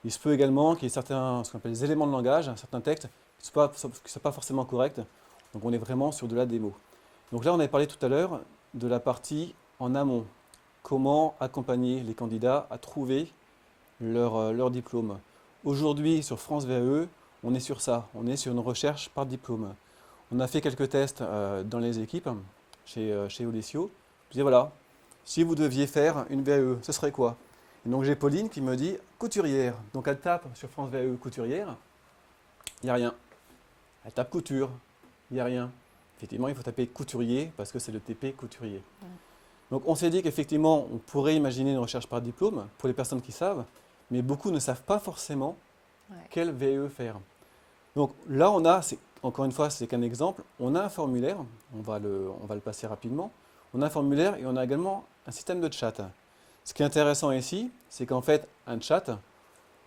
Il se peut également qu'il y ait ce qu'on appelle des éléments de langage, certains textes qui ne soient pas forcément corrects. Donc on est vraiment sur de la démo. Donc là, on avait parlé tout à l'heure de la partie en amont. Comment accompagner les candidats à trouver leur diplôme. Aujourd'hui, sur France VAE, on est sur ça. On est sur une recherche par diplôme. On a fait quelques tests dans les équipes chez Olesio. Je disais voilà, si vous deviez faire une VAE, ce serait quoi? Et donc j'ai Pauline qui me dit couturière. Donc elle tape sur France VAE couturière, il n'y a rien. Elle tape couture, il n'y a rien. Effectivement, il faut taper couturier parce que c'est le TP couturier. Ouais. Donc on s'est dit qu'effectivement, on pourrait imaginer une recherche par diplôme pour les personnes qui savent, mais beaucoup ne savent pas forcément quelle VAE faire. Donc là, encore une fois, c'est qu'un exemple, on a un formulaire, on va le passer rapidement, on a un formulaire et on a également un système de chat. Ce qui est intéressant ici, c'est qu'en fait, un chat,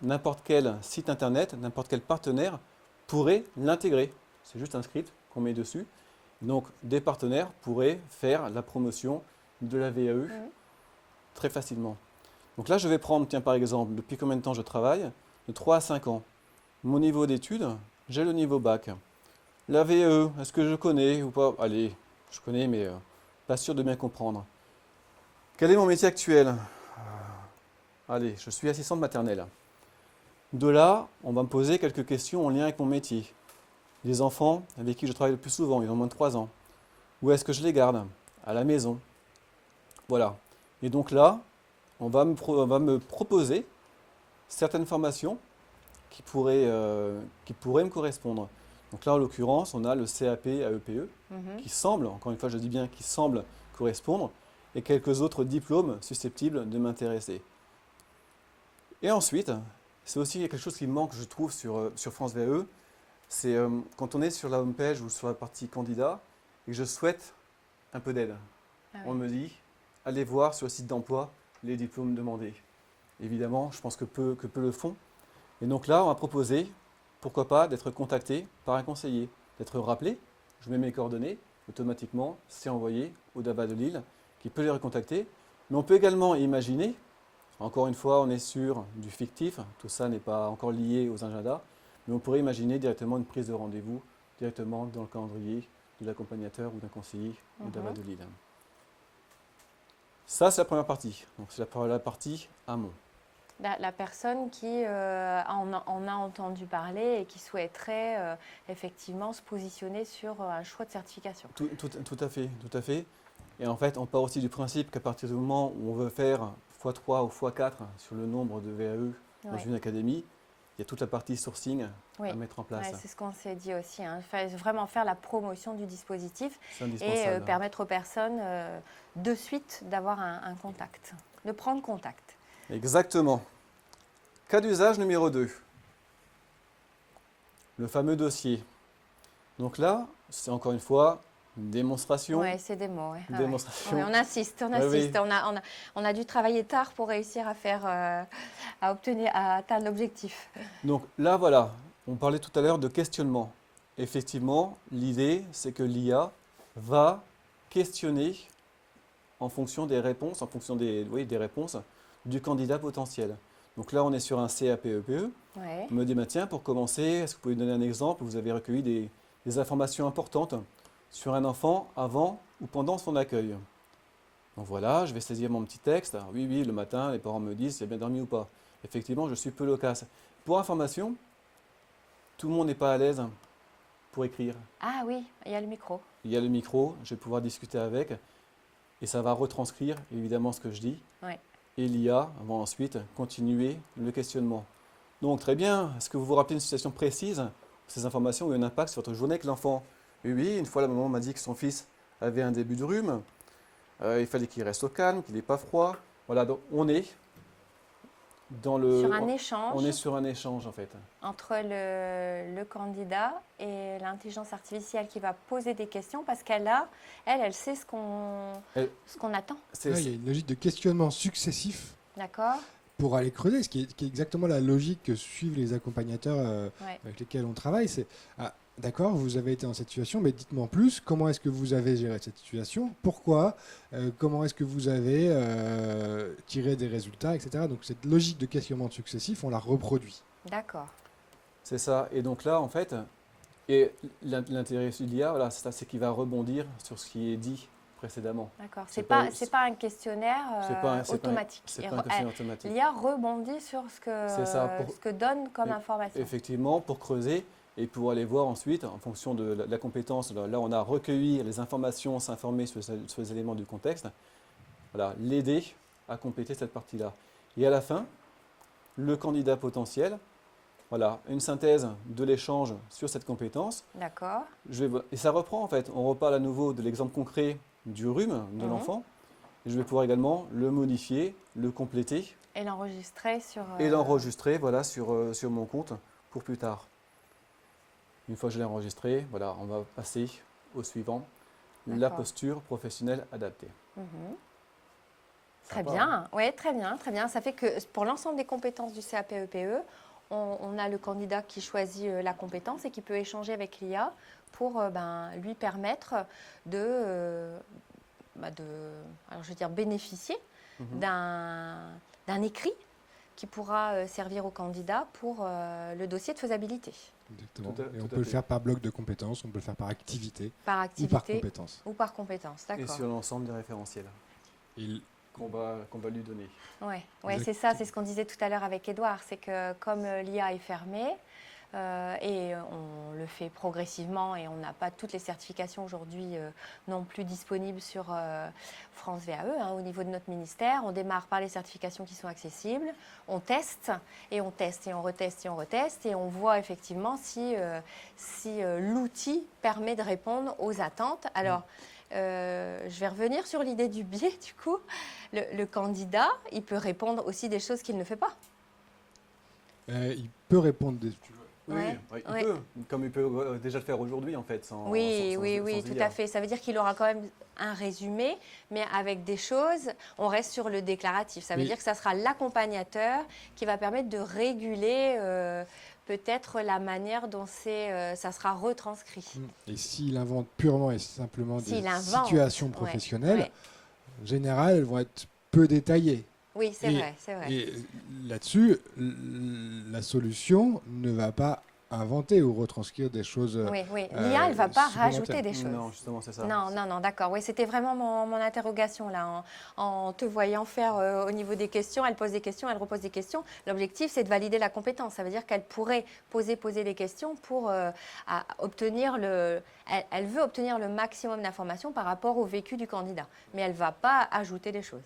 n'importe quel site internet, n'importe quel partenaire pourrait l'intégrer. C'est juste un script qu'on met dessus. Donc, des partenaires pourraient faire la promotion de la VAE très facilement. Donc là, je vais prendre, tiens, par exemple, depuis combien de temps je travaille? De 3 à 5 ans. Mon niveau d'études, j'ai le niveau bac. La VAE, est-ce que je connais ou pas? Allez, je connais, mais pas sûr de bien comprendre. Quel est mon métier actuel? Allez, je suis assistante maternelle. De là, on va me poser quelques questions en lien avec mon métier. Les enfants avec qui je travaille le plus souvent, ils ont moins de 3 ans. Où est-ce que je les garde? À la maison. Voilà. Et donc là, on va me proposer certaines formations qui pourraient me correspondre. Donc là, en l'occurrence, on a le CAP AEPE qui semble, encore une fois, je dis bien qui semble correspondre, et quelques autres diplômes susceptibles de m'intéresser. Et ensuite, c'est aussi quelque chose qui manque, je trouve, sur France VAE, c'est quand on est sur la homepage ou sur la partie candidat et que je souhaite un peu d'aide. On me dit, allez voir sur le site d'emploi les diplômes demandés. Évidemment, je pense que peu le font. Et donc là, on m'a proposé, pourquoi pas, d'être contacté par un conseiller, d'être rappelé. Je mets mes coordonnées, automatiquement, c'est envoyé au DAVA de Lille, qui peut les recontacter. Mais on peut également imaginer, encore une fois, on est sur du fictif, tout ça n'est pas encore lié aux agendas, mais on pourrait imaginer directement une prise de rendez-vous, directement dans le calendrier de l'accompagnateur ou d'un conseiller au DAVA de Lille. Ça, c'est la première partie. Donc, c'est la partie amont. La personne qui en a entendu parler et qui souhaiterait effectivement se positionner sur un choix de certification. Tout à fait. Et en fait, on part aussi du principe qu'à partir du moment où on veut faire x3 ou x4 sur le nombre de VAE dans une académie, il y a toute la partie sourcing à mettre en place. C'est ce qu'on s'est dit aussi. Vraiment faire la promotion du dispositif et permettre aux personnes de suite d'avoir un contact, de prendre contact. Exactement. Cas d'usage numéro 2. Le fameux dossier. Donc là, c'est encore une fois une démonstration. Oui, c'est des mots. Une démonstration. On insiste. On a dû travailler tard pour réussir à atteindre l'objectif. Donc là, voilà. On parlait tout à l'heure de questionnement. Effectivement, l'idée, c'est que l'IA va questionner en fonction des réponses, des réponses du candidat potentiel. Donc là, on est sur un CAPEPE. Ouais. On me dit, bah, tiens, pour commencer, est-ce que vous pouvez donner un exemple où vous avez recueilli des informations importantes sur un enfant avant ou pendant son accueil? Donc voilà, je vais saisir mon petit texte. Alors, oui, le matin, les parents me disent s'il a bien dormi ou pas. Effectivement, je suis peu loquace. Pour information, tout le monde n'est pas à l'aise pour écrire. Ah oui, il y a le micro. Il y a le micro, je vais pouvoir discuter avec et ça va retranscrire évidemment ce que je dis. Ouais. Et l'IA va ensuite continuer le questionnement. Donc très bien, est-ce que vous vous rappelez une situation précise, ces informations ont eu un impact sur votre journée avec l'enfant? Oui, une fois la maman m'a dit que son fils avait un début de rhume, il fallait qu'il reste au calme, qu'il n'ait pas froid. Voilà, donc on est dans le... Sur un échange On est sur un échange en fait. entre le candidat et l'intelligence artificielle qui va poser des questions parce elle sait ce qu'on attend. Là, il y a une logique de questionnement successif D'accord? pour aller creuser, ce qui est exactement la logique que suivent les accompagnateurs Ouais. avec lesquels on travaille. C'est, ah, d'accord, vous avez été dans cette situation, mais dites-moi en plus, comment est-ce que vous avez géré cette situation? Pourquoi? Comment est-ce que vous avez tiré des résultats, etc. Donc cette logique de questionnement successif, on la reproduit. D'accord. C'est ça. Et donc là, en fait, et l'intérêt de l'IA, voilà, c'est qu'il va rebondir sur ce qui est dit précédemment. D'accord. C'est C'est pas un questionnaire automatique. C'est pas un questionnaire automatique. L'IA rebondit sur C'est ça, ce que donne comme Et- information. Effectivement, pour creuser et pour aller voir ensuite, en fonction de la compétence, là on a recueilli les informations, s'informer sur les éléments du contexte, voilà, l'aider à compléter cette partie-là. Et à la fin, le candidat potentiel, voilà, une synthèse de l'échange sur cette compétence. D'accord. Et ça reprend en fait, on reparle à nouveau de l'exemple concret du rhume de l'enfant. Et je vais pouvoir également le modifier, le compléter Et l'enregistrer sur... et l'enregistrer voilà, sur mon compte pour plus tard. Une fois que je l'ai enregistré, voilà, on va passer au suivant, la D'accord. posture professionnelle adaptée. Mhm. Très Sympa, bien, oui, très bien, très bien. Ça fait que pour l'ensemble des compétences du CAPEPE, on a le candidat qui choisit la compétence et qui peut échanger avec l'IA pour lui permettre alors je veux dire, bénéficier Mhm. d'un écrit qui pourra servir au candidat pour le dossier de faisabilité, Exactement. Tout à- Et tout on à peut le fait. faire par bloc de compétences, on peut le faire par activité par ou par activité compétence. ou par compétence. Et D'accord. sur l'ensemble des référentiels Et qu'on va lui donner. Oui, Exact. c'est ça, c'est ce qu'on disait tout à l'heure avec Édouard, c'est que comme l'IA est fermée, et on le fait progressivement et on n'a pas toutes les certifications aujourd'hui non plus disponibles sur France VAE au niveau de notre ministère. On démarre par les certifications qui sont accessibles, on teste et on teste et on reteste et on reteste et on voit effectivement si l'outil permet de répondre aux attentes. Alors, je vais revenir sur l'idée du biais du coup. Le candidat, il peut répondre aussi des choses qu'il ne fait pas. il peut répondre des... Oui, Ouais, il ouais. peut, comme il peut déjà le faire aujourd'hui en fait. Oui, sans tout IA. à fait. Ça veut dire qu'il aura quand même un résumé, mais avec des choses, on reste sur le déclaratif. Ça veut Oui. dire que ça sera l'accompagnateur qui va permettre de réguler peut-être la manière dont ça sera retranscrit. Et s'il invente purement et simplement des S'il invente, situations ouais, professionnelles, ouais. en général, elles vont être peu détaillées. Oui, c'est Et- vrai, c'est vrai. Et là-dessus, la solution ne va pas inventer ou retranscrire des choses. Oui, oui. L'IA, elle ne va pas supplémentaires. rajouter des choses. Non, justement, c'est ça. Non, d'accord. Oui, c'était vraiment mon interrogation là. En te voyant faire au niveau des questions, elle pose des questions, elle repose des questions. L'objectif, c'est de valider la compétence. Ça veut dire qu'elle pourrait poser des questions pour obtenir elle veut obtenir le maximum d'informations par rapport au vécu du candidat. Mais elle ne va pas ajouter des choses.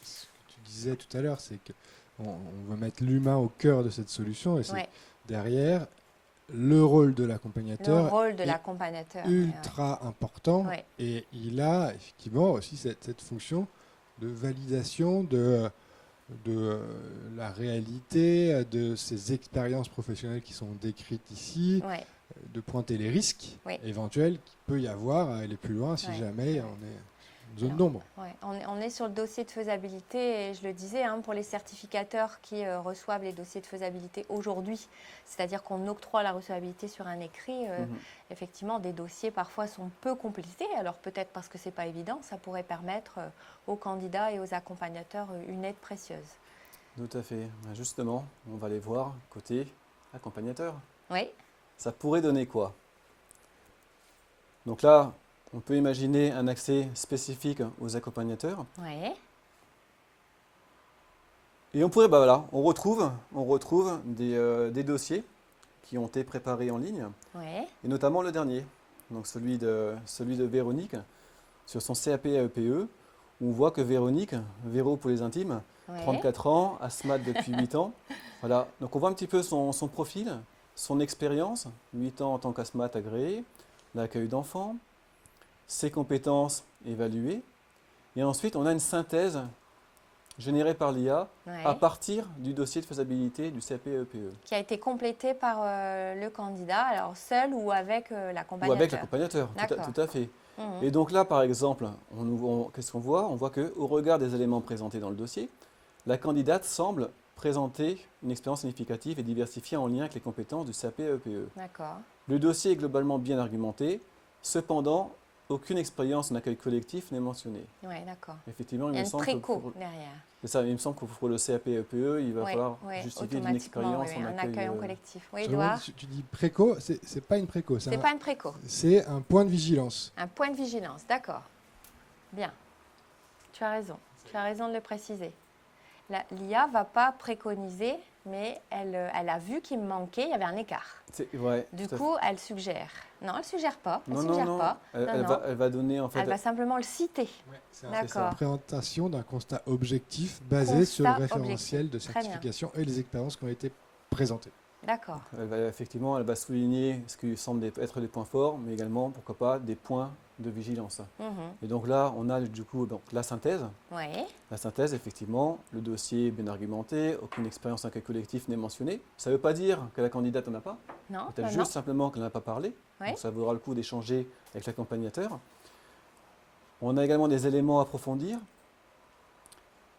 Ce que tu disais tout à l'heure, c'est qu'on veut mettre l'humain au cœur de cette solution et c'est Ouais. derrière le rôle de Le l'accompagnateur rôle de est l'accompagnateur. ultra important Ouais. et il a effectivement aussi cette fonction de validation de la réalité, de ces expériences professionnelles qui sont décrites ici, Ouais. de pointer les risques Oui. éventuels qu'il peut y avoir à aller plus loin si Ouais. jamais on est zone Alors, d'ombre. Ouais, on est sur le dossier de faisabilité et je le disais, hein, pour les certificateurs qui reçoivent les dossiers de faisabilité aujourd'hui, c'est-à-dire qu'on octroie la recevabilité sur un écrit, Mhm. effectivement, des dossiers parfois sont peu compliqués. Alors peut-être parce que ce n'est pas évident, ça pourrait permettre aux candidats et aux accompagnateurs une aide précieuse. Tout à fait. Ben, justement, on va aller voir côté accompagnateur. Oui, Ça pourrait donner quoi? Donc là, on peut imaginer un accès spécifique aux accompagnateurs. oui, Et on pourrait, bah voilà, on retrouve des dossiers qui ont été préparés en ligne, oui, et notamment le dernier, donc celui de Véronique, sur son CAP AEPE, où on voit que Véronique, Véro pour les intimes, oui. 34 ans, asthmate depuis 8 ans. Voilà, donc on voit un petit peu son profil, son expérience, 8 ans en tant qu'asthmate agréé, l'accueil d'enfants, ses compétences évaluées, et ensuite on a une synthèse générée par l'IA à Ouais. partir du dossier de faisabilité du CAP AEPE. Qui a été complété par le candidat, alors seul ou avec Ou l'accompagnateur. avec l'accompagnateur, D'accord. tout à fait. Mhm. Et donc là, par exemple, qu'est-ce qu'on voit? On voit qu'au regard des éléments présentés dans le dossier, la candidate semble présenter une expérience significative et diversifiée en lien avec les compétences du CAP AEPE. D'accord. Le dossier est globalement bien argumenté, cependant, aucune expérience en accueil collectif n'est mentionnée. Oui, d'accord. Effectivement, Il y a me une semble que préco pour, derrière. c'est ça, il me semble que pour le CAP AEPE, il va Oui, falloir oui, justifier d'une automatiquement, expérience oui, en un accueil. accueil en collectif. Oui, Je me demande, Edouard, tu dis préco, c'est pas une préco, c'est pas une préco, c'est un point de vigilance. un point de vigilance, d'accord. Bien, tu as raison de le préciser. L'IA ne va pas préconiser, mais elle a vu qu'il me manquait, il y avait un écart. Ouais, Du tout à fait. coup, elle suggère. Non, elle ne suggère pas. Elle Non, suggère non, non. pas. Elle, Non, elle non. va, elle va donner en fait. Elle va simplement le citer. C'est D'accord. une présentation d'un constat objectif basé sur le Constat référentiel de objectif. Très bien. certification et les expériences qui ont été présentées. D'accord. Elle va souligner ce qui semble être des points forts, mais également, pourquoi pas, des points de vigilance. Mhm. Et donc là, on a du coup donc, la synthèse. Oui, La synthèse, effectivement, le dossier est bien argumenté, aucune expérience en accueil collectif n'est mentionnée. Ça ne veut pas dire que la candidate n'en a pas, non, peut-être non, juste simplement qu'elle n'a pas parlé. Oui. Donc ça vaudra le coup d'échanger avec l'accompagnateur. On a également des éléments à approfondir.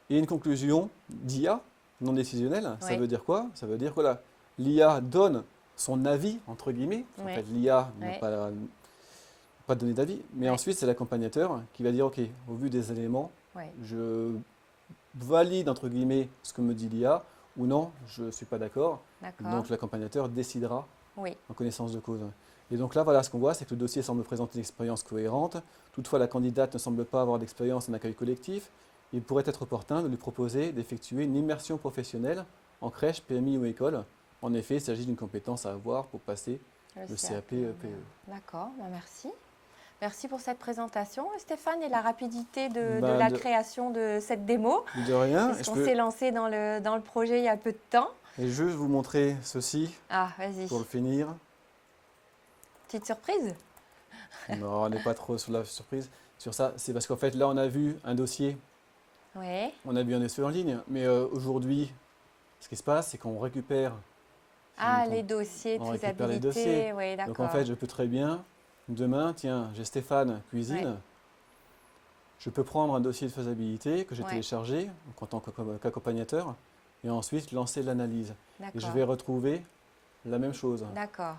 Et une conclusion d'IA non décisionnelle. Ça Oui. veut dire quoi? Ça veut dire que là, l'IA donne son avis, entre guillemets. En Oui. fait, l'IA n'a Oui. pas donné d'avis. Mais Oui. ensuite, c'est l'accompagnateur qui va dire, OK, au vu des éléments, oui. je valide, entre guillemets, ce que me dit l'IA, ou non, je ne suis pas d'accord. D'accord. Donc l'accompagnateur décidera Oui, en connaissance de cause. Et donc là, voilà, ce qu'on voit, c'est que le dossier semble présenter une expérience cohérente. Toutefois, la candidate ne semble pas avoir d'expérience en accueil collectif. Il pourrait être opportun de lui proposer d'effectuer une immersion professionnelle en crèche, PMI ou école. En effet, il s'agit d'une compétence à avoir pour passer le CAP EPE. D'accord, ben merci. Merci pour cette présentation, Stéphane, et la rapidité de Ben, la de- création de cette démo. De rien. Puisqu'on s'est lancé dans le projet il y a peu de temps. Et je vais vous montrer ceci Ah, vas-y. pour le finir. Petite surprise? Non, on n'est pas trop sur la surprise. Sur ça, c'est parce qu'en fait, là, on a vu un dossier, Oui. on a vu un dossier en ligne. Mais aujourd'hui, ce qui se passe, c'est qu'on récupère. Ah, on- les dossiers de on récupère les faisabilité. dossiers. Oui, d'accord. Donc en fait, je peux très bien, demain, tiens, j'ai Stéphane Cuisine. Ouais. Je peux prendre un dossier de faisabilité que j'ai Ouais. téléchargé donc en tant qu'accompagnateur et ensuite lancer l'analyse. Et je D'accord. vais retrouver la même chose. D'accord.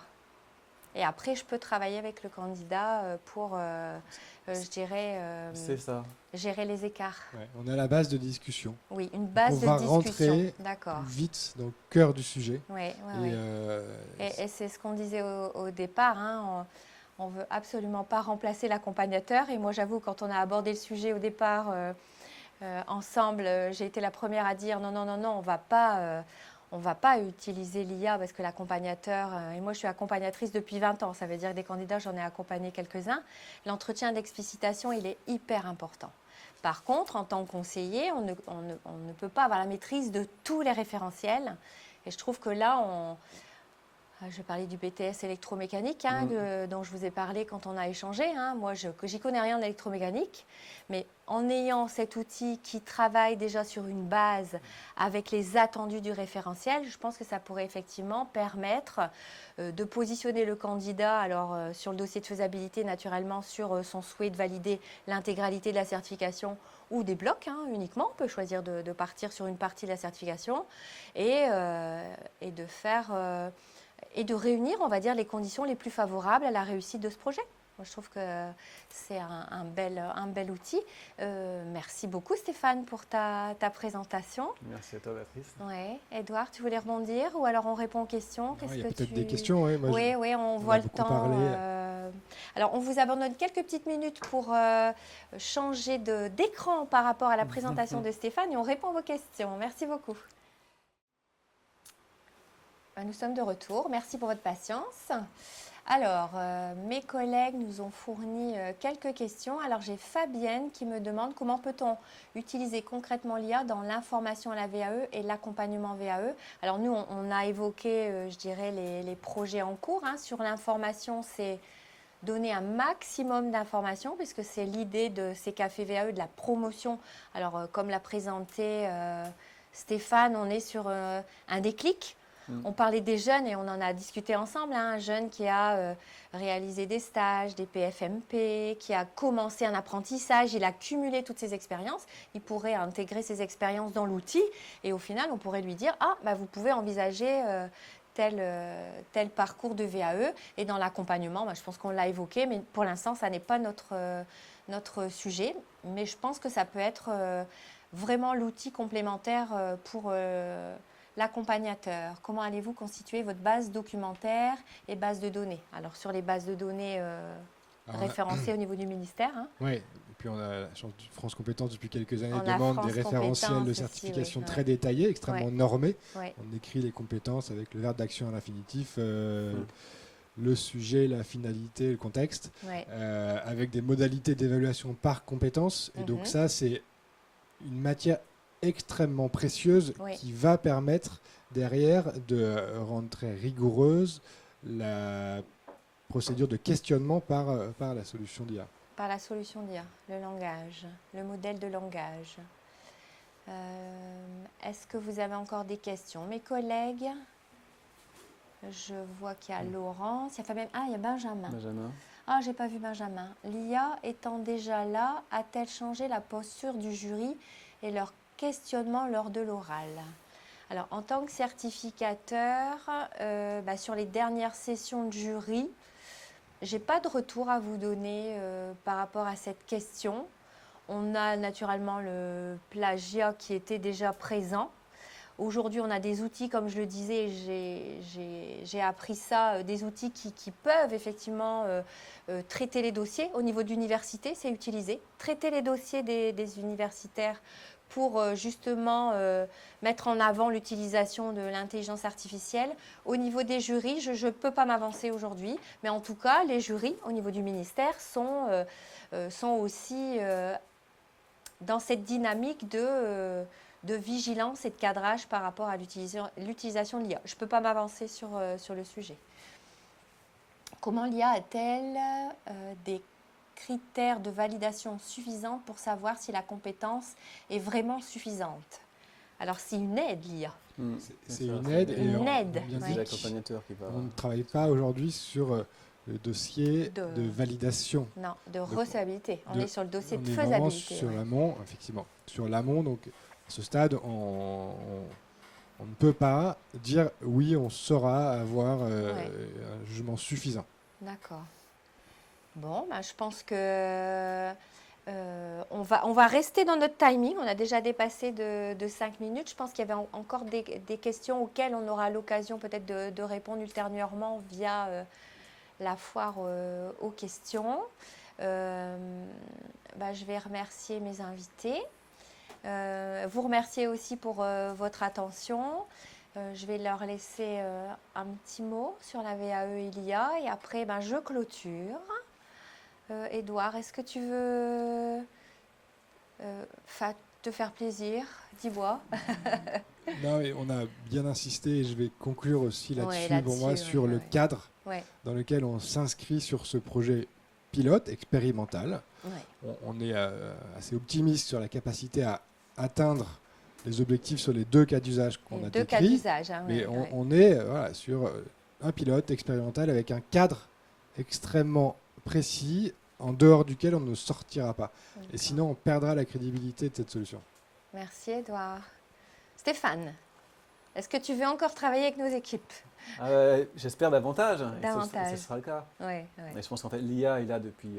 Et après, je peux travailler avec le candidat pour, je dirais, C'est ça. gérer les écarts. Ouais, on a la base de discussion. Oui, une base on va de discussion. rentrer D'accord. plus vite dans le cœur du sujet. Oui, Et, oui, oui. Et c'est ce qu'on disait au départ. Hein, on ne veut absolument pas remplacer l'accompagnateur. Et moi, j'avoue, quand on a abordé le sujet au départ ensemble, j'ai été la première à dire non, non, non, non, on va pas utiliser l'IA parce que l'accompagnateur, et moi je suis accompagnatrice depuis 20 ans, ça veut dire que des candidats, j'en ai accompagné quelques-uns. L'entretien d'explicitation, il est hyper important. Par contre, en tant que conseiller, on ne peut pas avoir la maîtrise de tous les référentiels. Et je trouve que là, Je vais parler du BTS électromécanique dont je vous ai parlé quand on a échangé. Moi, j'y connais rien d'électromécanique, mais en ayant cet outil qui travaille déjà sur une base avec les attendus du référentiel, je pense que ça pourrait effectivement permettre de positionner le candidat sur le dossier de faisabilité, naturellement, sur son souhait de valider l'intégralité de la certification ou des blocs uniquement. On peut choisir de partir sur une partie de la certification et de faire... et de réunir, on va dire, les conditions les plus favorables à la réussite de ce projet. Moi, je trouve que c'est un bel outil. Merci beaucoup, Stéphane, pour ta présentation. Merci à toi, Béatrice. Oui. Edouard, tu voulais rebondir ou alors on répond aux questions? Il y a peut-être des questions. Oui, on voit le temps. Alors, on vous abandonne quelques petites minutes pour changer d'écran par rapport à la présentation de Stéphane et on répond à vos questions. Merci beaucoup. Nous sommes de retour. Merci pour votre patience. Alors, mes collègues nous ont fourni quelques questions. Alors, j'ai Fabienne qui me demande comment peut-on utiliser concrètement l'IA dans l'information à la VAE et l'accompagnement VAE. Alors, nous, on a évoqué, je dirais, les projets en cours. Sur l'information, c'est donner un maximum d'informations puisque c'est l'idée de ces cafés VAE, de la promotion. Alors, comme l'a présenté Stéphane, on est sur un déclic. On parlait des jeunes et on en a discuté ensemble. Un jeune qui a réalisé des stages, des PFMP, qui a commencé un apprentissage, il a cumulé toutes ces expériences. Il pourrait intégrer ces expériences dans l'outil et au final, on pourrait lui dire vous pouvez envisager tel parcours de VAE. Et dans l'accompagnement, je pense qu'on l'a évoqué, mais pour l'instant, ça n'est pas notre sujet. Mais je pense que ça peut être vraiment l'outil complémentaire pour l'accompagnateur. Comment allez-vous constituer votre base documentaire et base de données? Alors, sur les bases de données référencées au niveau du ministère. Oui, et puis on a la chance de France Compétences depuis quelques années demande des référentiels de certification très détaillés, extrêmement normés. On écrit les compétences avec le verbe d'action à l'infinitif, le sujet, la finalité, le contexte, avec des modalités d'évaluation par compétence. Et donc ça, c'est une matière extrêmement précieuse qui va permettre derrière de rendre très rigoureuse la procédure de questionnement par la solution d'IA. Par la solution d'IA, le langage, le modèle de langage. Est-ce que vous avez encore des questions? Mes collègues, je vois qu'il y a Laurence, il y a Fabien, il y a Benjamin. J'ai pas vu Benjamin. L'IA étant déjà là, a-t-elle changé la posture du jury et leur questionnement lors de l'oral? Alors, en tant que certificateur, sur les dernières sessions de jury, je n'ai pas de retour à vous donner par rapport à cette question. On a naturellement le plagiat qui était déjà présent. Aujourd'hui, on a des outils, comme je le disais, j'ai appris ça, des outils qui peuvent effectivement traiter les dossiers. Au niveau d'université, c'est utilisé. Traiter les dossiers des universitaires pour justement mettre en avant l'utilisation de l'intelligence artificielle. Au niveau des jurys, je ne peux pas m'avancer aujourd'hui, mais en tout cas, les jurys au niveau du ministère sont aussi dans cette dynamique de vigilance et de cadrage par rapport à l'utilisation de l'IA. Je ne peux pas m'avancer sur le sujet. Comment l'IA a-t-elle des critères de validation suffisants pour savoir si la compétence est vraiment suffisante? Alors, c'est une aide, l'IA. C'est une aide. C'est l'accompagnateur qui va... On ne travaille pas aujourd'hui sur le dossier de validation. Non, de recevabilité. On est sur le dossier de faisabilité. On est sur l'amont, effectivement. Sur l'amont, donc, à ce stade, on ne peut pas dire oui, on saura avoir un jugement suffisant. D'accord. Bon, je pense que on va rester dans notre timing. On a déjà dépassé de 5 minutes. Je pense qu'il y avait encore des questions auxquelles on aura l'occasion peut-être de répondre ultérieurement via la foire aux questions. Je vais remercier mes invités. Vous remercier aussi pour votre attention. Je vais leur laisser un petit mot sur la VAE et l'IA et après je clôture. Edouard, est-ce que tu veux te faire plaisir? Dis-moi. Non, et on a bien insisté et je vais conclure aussi là-dessus Ouais, pour moi là-dessus, sur ouais, le ouais. cadre Ouais, dans lequel on s'inscrit sur ce projet pilote expérimental. ouais. On est assez optimiste sur la capacité à atteindre les objectifs sur les 2 cas d'usage qu'on Les a 2 cas décrits, d'usage. Hein, mais ouais, ouais. on est voilà, sur un pilote expérimental avec un cadre extrêmement précis en dehors duquel on ne sortira pas. Et D'accord. sinon, on perdra la crédibilité de cette solution. Merci Edouard. Stéphane, est-ce que tu veux encore travailler avec nos équipes? J'espère davantage, et Davantage. ce sera le cas. Ouais, Et ouais, je pense qu'en fait, l'IA est là depuis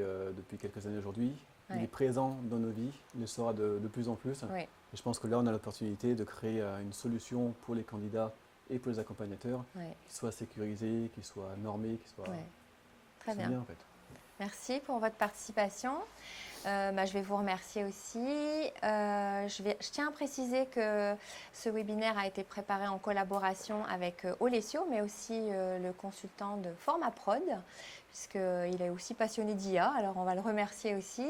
quelques années aujourd'hui. Il Ouais. est présent dans nos vies, il le sera de plus en plus. ouais. Et je pense que là, on a l'opportunité de créer une solution pour les candidats et pour les accompagnateurs Ouais, qui soit sécurisée, qui soit normée, qui soit ouais. Très soit bien. en fait. Merci pour votre participation. Je vais vous remercier aussi. Je tiens à préciser que ce webinaire a été préparé en collaboration avec Olesio, mais aussi le consultant de Formaprod, puisqu'il est aussi passionné d'IA, alors on va le remercier aussi.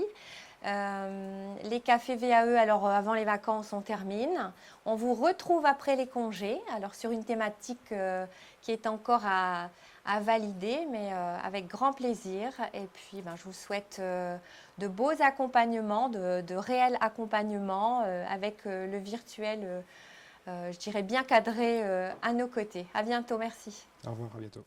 Les cafés VAE, alors avant les vacances, on termine. On vous retrouve après les congés, alors sur une thématique qui est encore à valider, mais avec grand plaisir. Et puis, je vous souhaite de beaux accompagnements, de réels accompagnements avec le virtuel, je dirais bien cadré à nos côtés. À bientôt, merci. Au revoir, à bientôt.